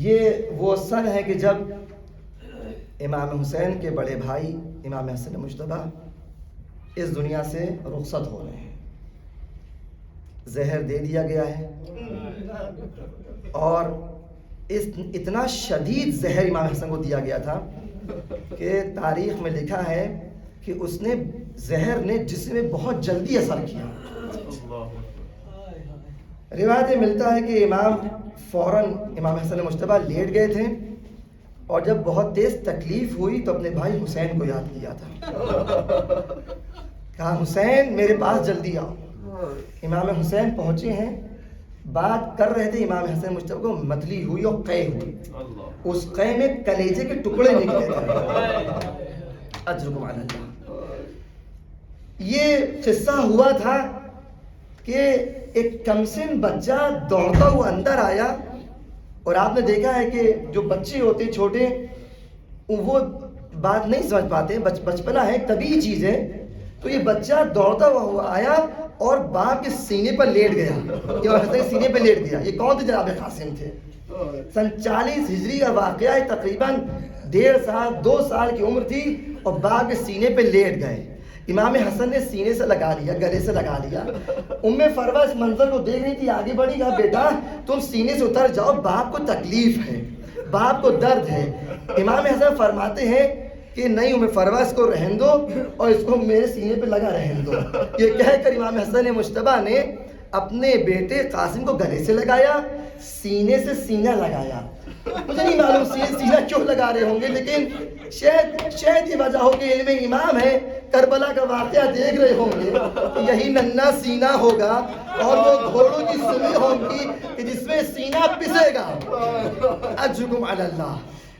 یہ وہ سن ہے کہ جب امام حسین کے بڑے بھائی امام حسن مجتبی اس دنیا سے رخصت ہو رہے ہیں. زہر دے دیا گیا ہے، اور اتنا شدید زہر امام حسن کو دیا گیا تھا کہ تاریخ میں لکھا ہے کہ اس نے زہر نے جسم میں بہت جلدی اثر کیا. روایت میں ملتا ہے کہ امام فوراً امام حسن مجتبی لیٹ گئے تھے، اور جب بہت تیز تکلیف ہوئی تو اپنے بھائی حسین کو یاد کیا تھا. کہا حسین میرے پاس جلدی آؤ. امام حسین پہنچے ہیں، بات کر رہے تھے، امام حسن مجتبی کو متلی ہوئی اور قے ہوئی. اس قے میں کلیجے کے ٹکڑے نکلے تھے. اجرکم علی اللہ. یہ قصہ ہوا تھا کہ ایک کمسن بچہ دوڑتا ہوا اندر آیا، اور آپ نے دیکھا ہے کہ جو بچے ہوتے چھوٹے وہ بات نہیں سمجھ پاتے، بچپنا ہے، طبیعی چیز ہے. تو یہ بچہ دوڑتا ہوا آیا اور باپ کے سینے پر لیٹ گیا، یہ حسن کے سینے پہ لیٹ گیا. یہ کون تھے؟ جناب قاسم تھے. سن 40 ہجری کا واقعہ ہے، تقریباً 1.5 سال 2 سال کی عمر تھی، اور باپ کے سینے پہ لیٹ گئے. امام حسن نے سینے سے لگا لیا، گلے سے لگا لیا. فروہ اس منظر کو دیکھ رہی تھی، آگے بڑھی، کہا بیٹا تم سینے سے اتر جاؤ، باپ کو تکلیف ہے، باپ کو درد ہے. امام حسن فرماتے ہیں کہ نہیں فروہ اس کو رہن دو اور اس کو میرے سینے پہ لگا رہن دو. یہ کہہ کر امام حسن مجتبی نے اپنے بیٹے قاسم کو گلے سے لگایا، سینے سے سینہ لگایا. مجھے نہیں معلوم سینہ کیوں لگا رہے ہوں گے، لیکن شاید یہ وجہ ہو کہ علم امام ہے، کربلا کا واقعہ دیکھ رہے ہوں گے، یہی ننھا سینہ ہوگا اور وہ گھوڑوں کی سلی ہوں گی کہ جس میں سینہ پسے گا. اجرکم علی اللہ.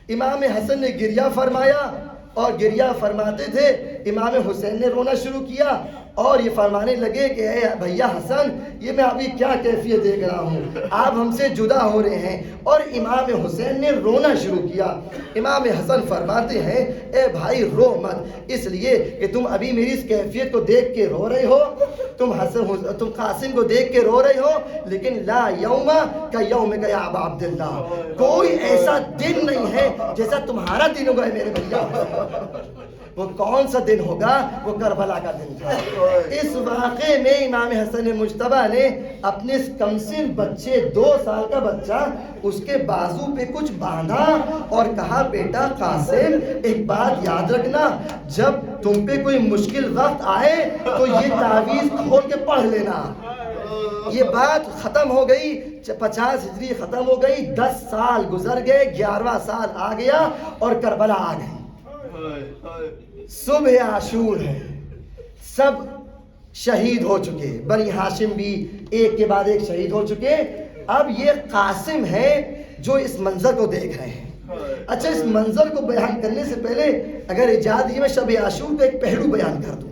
امام حسن نے گریہ فرمایا، اور گریہ فرماتے تھے امام حسین نے رونا شروع کیا، اور یہ فرمانے لگے کہ اے بھیا حسن، یہ میں آپ کی کیا کیفیت دیکھ رہا ہوں، آپ ہم سے جدا ہو رہے ہیں. اور امام حسین نے رونا شروع کیا. امام حسن فرماتے ہیں اے بھائی رو مت، اس لیے کہ تم ابھی میری اس کیفیت کو دیکھ کے رو رہے ہو، تم قاسم کو دیکھ کے رو رہے ہو، لیکن لا یوم کا یوم کا یا ابا عبداللہ، کوئی ایسا دن نہیں ہے جیسا تمہارا دن ہوگا میرے بھیا. وہ کون سا دن ہوگا؟ وہ کربلا کا دن تھا. اس واقعے میں امام حسن مجتبی نے اپنے کمسن بچے 2 سال کا بچہ اس کے بازو پہ کچھ باندھا اور کہا بیٹا قاسم ایک بات یاد رکھنا، جب تم پہ کوئی مشکل وقت آئے تو یہ تعویذ کھول کے پڑھ لینا. یہ بات ختم ہو گئی. 50 ہجری ختم ہو گئی، 10 سال گزر گئے، 11واں سال آ گیا اور کربلا آ گئی۔ صبح عاشور ہے، سب شہید ہو چکے، بنی ہاشم بھی ایک کے بعد ایک شہید ہو چکے۔ اب یہ قاسم ہے جو اس منظر کو دیکھ رہے ہیں۔ اچھا، اس منظر کو بیان کرنے سے پہلے اگر اجازت یہ میں شب عاشور کا ایک پہلو بیان کر دوں۔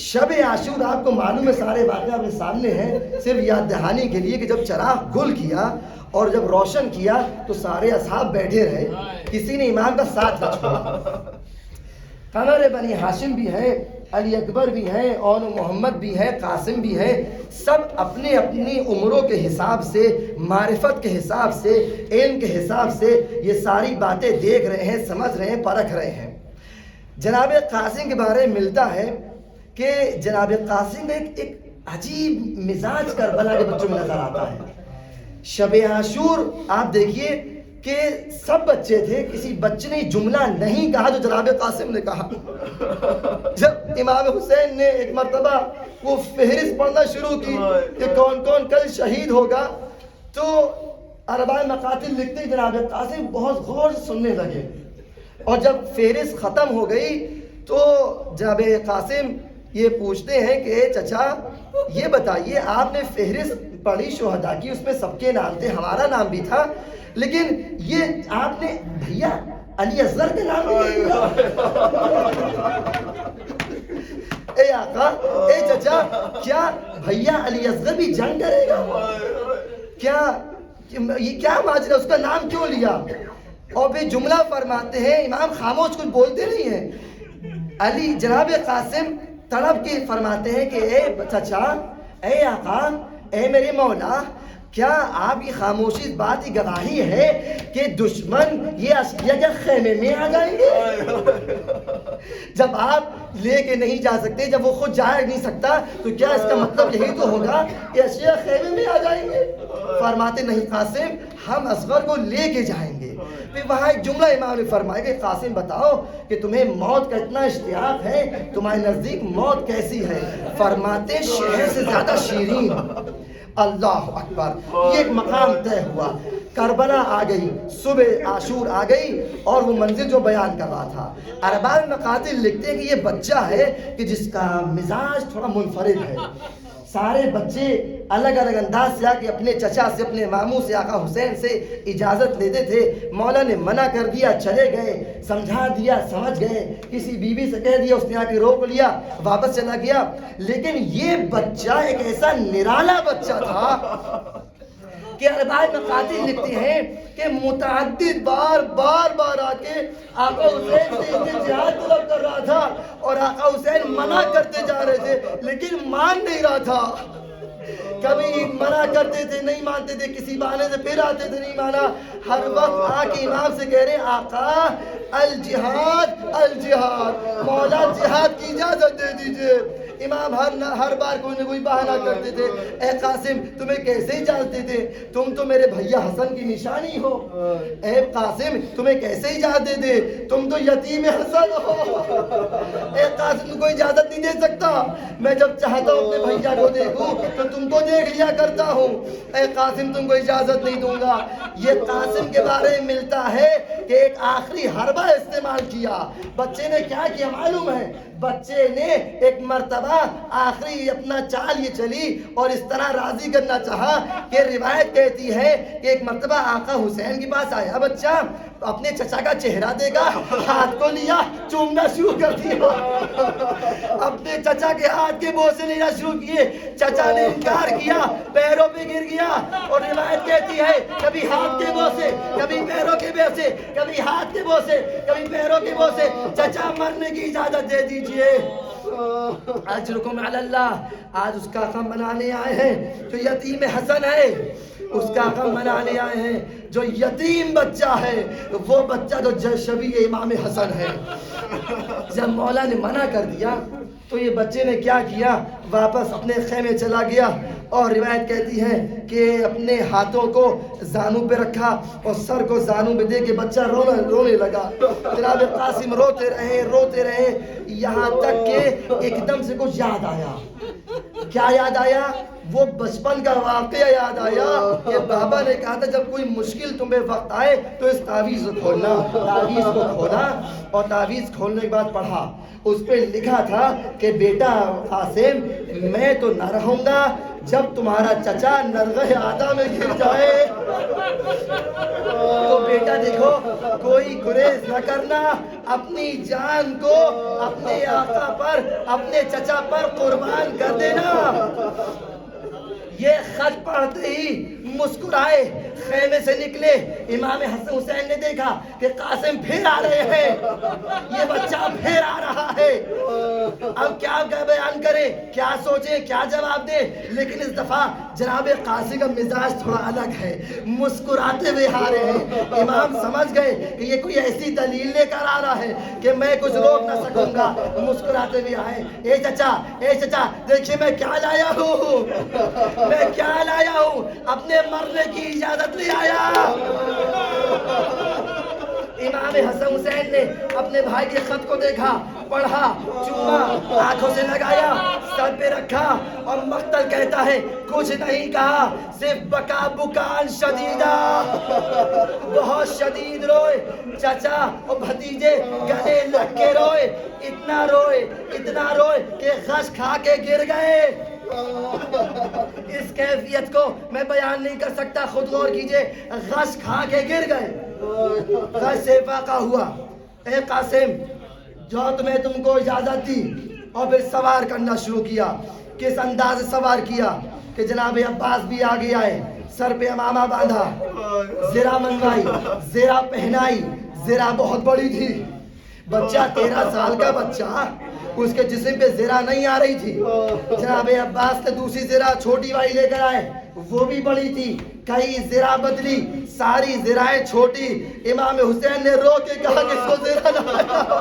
شب عاشور آپ کو معلوم ہے، سارے واقعہ اپنے سامنے ہیں، صرف یاد دہانی کے لیے کہ جب چراغ گل کیا اور جب روشن کیا تو سارے اصحاب بیٹھے رہے، کسی نے امام کا ساتھ نہ چھوڑا۔ قمر بنی ہاشم بھی ہے، علی اکبر بھی ہیں، اور محمد بھی ہے، قاسم بھی ہے، سب اپنے اپنی عمروں کے حساب سے، معرفت کے حساب سے، علم کے حساب سے یہ ساری باتیں دیکھ رہے ہیں، سمجھ رہے ہیں، پرکھ رہے ہیں۔ جناب قاسم کے بارے میں ملتا ہے کہ جناب قاسم ایک عجیب مزاج کربلا کے بچوں میں نظر آتا ہے۔ شب عاشور آپ دیکھیے کہ سب بچے تھے، کسی بچے نے جملہ نہیں کہا جو جناب قاسم نے کہا۔ جب امام حسین نے ایک مرتبہ وہ فہرست پڑھنا شروع کی کہ کون کون کل شہید ہوگا، تو اربع مقاتل لکھتے ہی جناب قاسم بہت غور سے سننے لگے، اور جب فہرست ختم ہو گئی تو جناب قاسم یہ پوچھتے ہیں کہ چچا یہ بتائیے، آپ نے فہرست پڑھی شہداء کی، اس میں سب کے نام تھے، ہمارا نام بھی تھا، لیکن یہ آپ نے بھیا علی اصغر کے نام نہیں لیا؟ اے آقا، اے چچا، کیا بھیا علی اصغر بھی جنگ کرے گا؟ یہ کیا ماجرا، اس کا نام کیوں لیا؟ اور پھر جملہ فرماتے ہیں، امام خاموش کچھ بولتے نہیں ہیں، علی جناب قاسم طلب کے فرماتے ہیں کہ اے چچا، اے آقا، اے میرے مولا، کیا آپ کی خاموشی اس بات کی گواہی ہے کہ دشمن یہ اشیاء کے خیمے میں آ جائیں گے؟ جب آپ لے کے نہیں جا سکتے، جب وہ خود جا نہیں سکتا، تو کیا اس کا مطلب یہی تو ہوگا کہ اشیاء خیمے میں آ جائیں گے؟ فرماتے نہیں قاسم، ہم اصغر کو لے کے جائیں گے۔ پھر وہاں ایک جملہ امام نے فرمایا کہ قاسم بتاؤ کہ تمہیں موت کا اتنا اشتیاق ہے، تمہارے نزدیک موت کیسی ہے؟ فرماتے شہر سے زیادہ شیرین۔ اللہ اکبر، یہ ایک مقام طے ہوا، کربلا آ گئی، صبح عاشور آ گئی، اور وہ منزل جو بیان کر رہا تھا۔ ارباب مقاتل لکھتے ہیں کہ یہ بچہ ہے کہ جس کا مزاج تھوڑا منفرد ہے۔ سارے بچے الگ الگ انداز سے آ کے اپنے چچا سے، اپنے ماموں سے، آقا حسین سے اجازت لیتے تھے۔ مولا نے منع کر دیا، چلے گئے، سمجھا دیا، سمجھ گئے، کسی بیوی سے کہہ دیا، اس نے آ کے روک لیا، واپس چلا گیا۔ لیکن یہ بچہ ایک ایسا نرالا بچہ تھا کہ ارباب مقاتل لکھتے ہیں کہ متعدد بار آ کے آقا حسین سے جہاد طلب کر رہا تھا، اور آقا حسین منع کرتے جا رہے تھے لیکن مان نہیں رہا تھا۔ کبھی منع کرتے تھے، نہیں مانتے تھے، کسی بہانے سے پھر آتے تھے، نہیں مانا۔ ہر وقت آ کے امام سے کہہ رہے آقا الجہاد الجہاد، مولا جہاد کی اجازت دے دیجئے۔ امام ہر بار کوئی نہ کوئی بہانہ کرتے تھے، اے قاسم تمہیں کیسے اجازت دیتے، تم تو میرے بھیا حسن کی نشانی ہو۔ اے قاسم تمہیں کیسے اجازت دے، تم تو یتیم حسن ہو۔ اے قاسم تم کو اجازت نہیں دے سکتا، میں جب چاہتا ہوں اپنے بھیا کو دیکھوں تو تم کو دیکھ لیا کرتا ہوں۔ اے قاسم تم کو اجازت نہیں دوں گا۔ یہ قاسم کے بارے میں ملتا ہے کہ ایک آخری حربہ استعمال کیا۔ بچے نے کیا کیا معلوم ہے؟ بچے نے ایک مرتبہ آخری اپنا چال یہ چلی اور اس طرح راضی کرنا چاہا کہ روایت کہتی ہے کہ ایک مرتبہ آقا حسین کے پاس آیا بچہ، اپنے چچا کا چہرہ دیکھا، ہاتھ کو لیا، چومنا شروع کر دیا، اپنے چچا کے ہاتھ کے بوسے لینا شروع کیے۔ چچا نے انکار کیا، پیروں پہ گر گیا، اور روایت کہتی ہے کبھی ہاتھ کے بوسے، کبھی پیروں کے بوسے، کبھی ہاتھ کے بوسے، کبھی پیروں کے بوسے۔ چچا مرنے کی اجازت دے دیجئے، اجرکم علی اللہ۔ آج اس کا غم منانے آئے ہیں جو یتیم حسن ہے، اس کا غم منانے آئے ہیں جو یتیم بچہ ہے، وہ بچہ جو شبیہ امام حسن ہے۔ جب مولا نے منع کر دیا تو یہ بچے نے کیا کیا، واپس اپنے خیمے چلا گیا، اور روایت کہتی ہے کہ اپنے ہاتھوں کو زانوں پہ رکھا اور سر کو زانوں پہ دے کے بچہ رونے لگا۔ جناب قاسم روتے رہے، یہاں تک کہ ایک دم سے کچھ یاد آیا۔ کیا یاد آیا؟ وہ بچپن کا واقعہ یاد آیا کہ بابا نے کہا تھا جب کوئی مشکل تمہیں وقت آئے تو اس تعویذ کو کھولنا. تعویذ کو کھولا اور تعویذ کھولنے کے بعد پڑھا. اس پہ لکھا تھا کہ بیٹا قاسم میں تو نہ رہوں گا جب تمہارا چچا نرغہ آدھا میں گر جائے. تو بیٹا دیکھو کوئی گریز نہ کرنا, اپنی جان کو اپنے آقا پر اپنے چچا پر قربان کر دینا. یہ خط پڑھتے ہی مسکرائے, خیمے سے نکلے. امام حسن حسین نے دیکھا کہ قاسم پھر آ رہے ہیں, یہ بچہ پھر آ رہا ہے. اب کیا بیان کرے, کیا سوچے, کیا جواب دے. لیکن اس دفعہ جناب قاسم کا مزاج تھوڑا الگ ہے, مسکراتے ہوئے آ رہے ہیں. امام سمجھ گئے کہ یہ کوئی ایسی دلیل لے کر آ رہا ہے کہ میں کچھ روک نہ سکوں گا. مسکراتے ہوئے آئے, اے چچا دیکھیے میں کیا لایا ہوں, میں کیا لایا ہوں, اپنے مرنے کی اجازت لے آیا. امام حسن حسین نے اپنے بھائی کے خط کو دیکھا, پڑھا, چوما, آنکھوں سے لگایا, سر پہ رکھا اور مقتل کہتا ہے کچھ نہیں کہا, صرف بکا بکان شدیدہ, بہت شدید روئے. چچا اور بھتیجے گلے لگ کے روئے, اتنا روئے کہ غش کھا کے گر گئے. اس کیفیت کو میں بیان نہیں کر سکتا, خود غور کیجئے. غش کھا کے گر گئے, غش سے واقع ہوا. اے قاسم جو تمہیں تم کو اجازت دی, اور پھر سوار کرنا شروع کیا. کس انداز سے سوار کیا کہ جناب عباس بھی آگے آئے, سر پہ امامہ باندھا, زرہ منگوائی, زرہ پہنائی. زرہ بہت بڑی تھی, بچہ 13 سال کا بچہ, اس کے جسم پہ زرہ نہیں آ رہی تھی. جناب عباس نے دوسری زرہ چھوٹی والی لے کر آئے, وہ بھی بڑی تھی. کئی زرہ بدلی, ساری زرہیں چھوٹی. امام حسین نے رو کے کہا کہ اس کو زرہ نہ پہناؤ,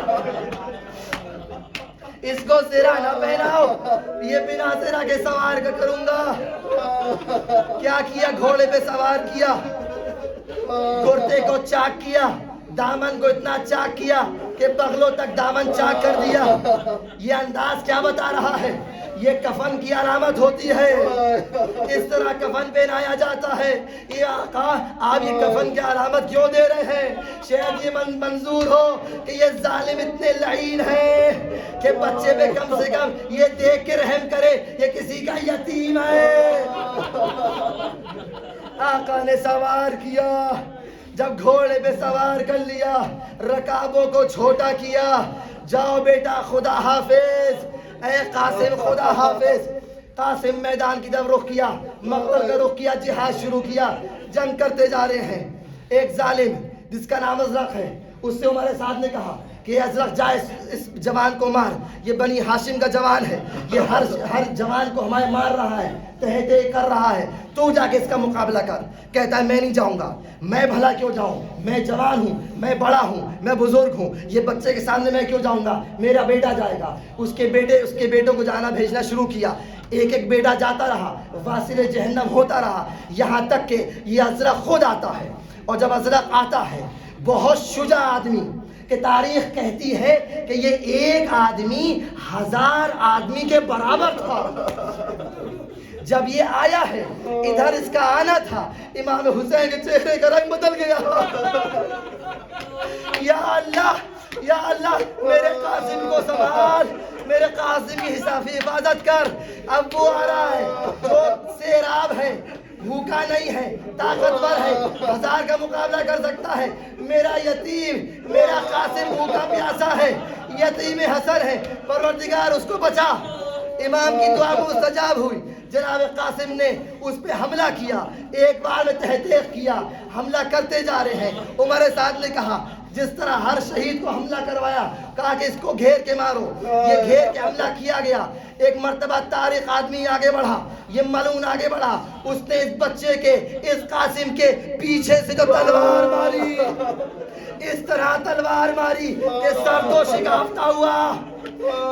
اس کو زرہ نہ پہناؤ, یہ بنا زرہ کے سوار کا کروں گا. کیا کیا, گھوڑے پہ سوار کیا, کرتے کو چاک کیا, دامن کو اتنا چاک کیا کہ بغلوں تک دامن چاک کر دیا. یہ انداز کیا بتا رہا ہے, یہ کفن کی علامت ہوتی ہے. اس طرح کفن پہنایا جاتا ہے. یہ آقا آپ یہ کفن کی علامت کیوں دے رہے ہیں؟ شاید یہ منظور ہو کہ یہ ظالم اتنے لعین ہیں کہ بچے پہ کم سے کم یہ دیکھ کے رحم کرے یہ کسی کا یتیم ہے. آقا نے سوار کیا, جب گھوڑے پہ سوار کر لیا, رکابوں کو چھوٹا کیا. جاؤ بیٹا خدا حافظ, اے قاسم خدا حافظ. قاسم میدان کی طرف رخ کیا, مقتل کا رخ کیا, جہاد شروع کیا. جنگ کرتے جا رہے ہیں. ایک ظالم جس کا نام ازرق ہے, اس سے عمر سعد نے کہا کہ ازرق جا اس جوان کو مار, یہ بنی ہاشم کا جوان ہے, یہ ہر جوان کو ہمیں مار رہا ہے, تہتے کر رہا ہے, تو جا کے اس کا مقابلہ کر. کہتا ہے میں نہیں جاؤں گا, میں بھلا کیوں جاؤں, میں جوان ہوں, میں بڑا ہوں, میں بزرگ ہوں, یہ بچے کے سامنے میں کیوں جاؤں گا, میرا بیٹا جائے گا. اس کے بیٹوں کو جانا بھیجنا شروع کیا. ایک ایک بیٹا جاتا رہا, واصل جہنم ہوتا رہا, یہاں تک کہ یہ ازرق خود آتا ہے. اور جب ازرق آتا ہے, بہت شجاع آدمی, کہ تاریخ کہتی ہے کہ یہ ایک آدمی 1000 آدمی کے برابر تھا. جب یہ آیا ہے, ادھر اس کا آنا تھا, امام حسین کے چہرے کا رنگ بدل گیا. یا اللہ میرے قاسم کو سنبھال, میرے قاسم کی حفاظت کر. اب وہ آ رہا ہے جو سیراب ہے, بھوکا نہیں ہے, طاقتور ہے, 1000 کا مقابلہ کر سکتا ہے. میرا یتیم, میرا قاسم بھوکا پیاسا ہے, یتیم حسن ہے, پروردگار اس کو بچا. امام کی دعا مستجاب ہوئی. جناب قاسم نے اس پہ حملہ کیا, ایک بار میں تحقیق کیا, حملہ کرتے جا رہے ہیں. عمر سعد نے کہا جس طرح ہر شہید کو حملہ کروایا, کہا کہ اس کو گھیر کے مارو. یہ گھیر کے حملہ کیا گیا. ایک مرتبہ طارق آدمی آگے بڑھا, یہ ملعون آگے بڑھا, اس نے اس بچے کے, اس قاسم کے پیچھے سے جو تلوار ماری, اس طرح تلوار ماری کہ سر تو شکافتہ ہوا.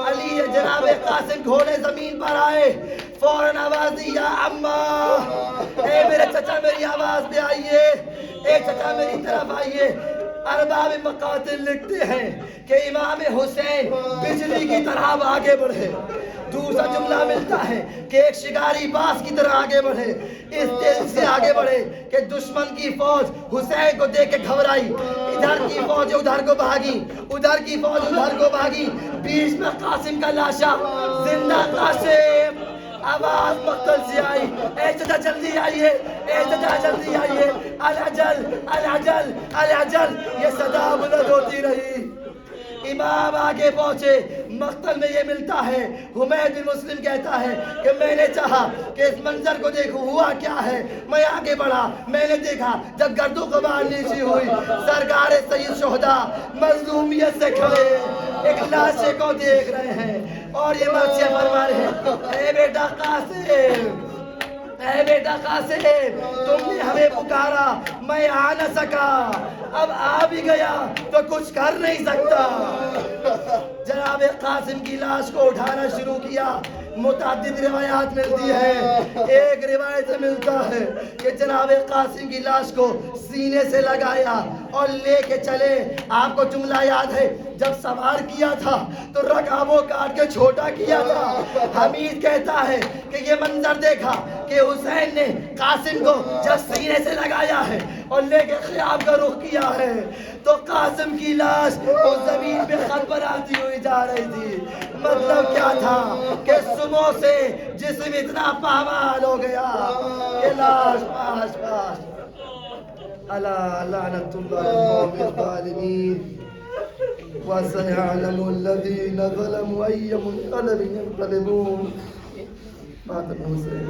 علی جناب قاسم گھوڑے زمین پر آئے, فوراً آواز دی, یا اماں, اے میرے چچا میری آواز پہ آئیے, اے چچا میری طرف آئیے. ارباب مقاتل لکھتے ہیں کہ امام حسین بجلی کی طرح آگے بڑھے. دوسرا جملہ ملتا ہے کہ ایک شکاری باز کی طرح آگے بڑھے, اس تیزی سے آگے بڑھے کہ دشمن کی فوج حسین کو دیکھ کے گھبرائی, ادھر کی فوج ادھر کو بھاگی, ادھر کی فوج ادھر کو بھاگی, بیچ میں قاسم کا لاشا, زندہ قاسم. آواز مقتل سے آئی, اے چچا جلدی آئیے, اے چچا جلدی آئیے, العجل العجل العجل, یہ صدا بلند ہوتی رہی. امام آگے پہنچے. مقتل میں یہ ملتا ہے, حمید بن مسلم کہتا ہے کہ میں نے چاہا کہ اس منظر کو دیکھوں ہوا کیا ہے, میں آگے بڑھا, میں نے دیکھا جب گرد و غبار نیچی ہوئی, سرکار سید شہداء مظلومیت سے کھڑے ایک لاشے کو دیکھ رہے ہیں اور یہ مرثیہ فرما رہے ہیں, اے بیٹا قاسم, اے بیٹا قاسم, تم نے ہمیں پکارا, میں آ نہ سکا, اب آ بھی گیا تو کچھ کر نہیں سکتا. جناب قاسم کی لاش کو اٹھانا شروع کیا. متعدد روایات ملتی ہیں. ایک روایت سے ملتا ہے کہ جناب قاسم کی لاش کو سینے سے لگایا اور لے کے چلے. آپ کو جملہ یاد ہے, جب سوار کیا تھا تو رکابوں کاٹ کے چھوٹا کیا تھا. حمید کہتا ہے کہ یہ منظر دیکھا کہ حسین نے قاسم کو جب سینے سے لگایا ہے اور لے کے خیام کا رخ کیا ہے تو قاسم کی لاش اس زمین پہ خط پر آتی ہوئی جا رہی تھی. مطلب کیا تھا کہ سمو سے جسم اتنا پامال ہو گیا کہ لاش پاش پاش. الا لعنت اللہ القوم الظالمین وسيعلم الذين ظلموا أي منقلب ينقلبون. فاطمة حسين.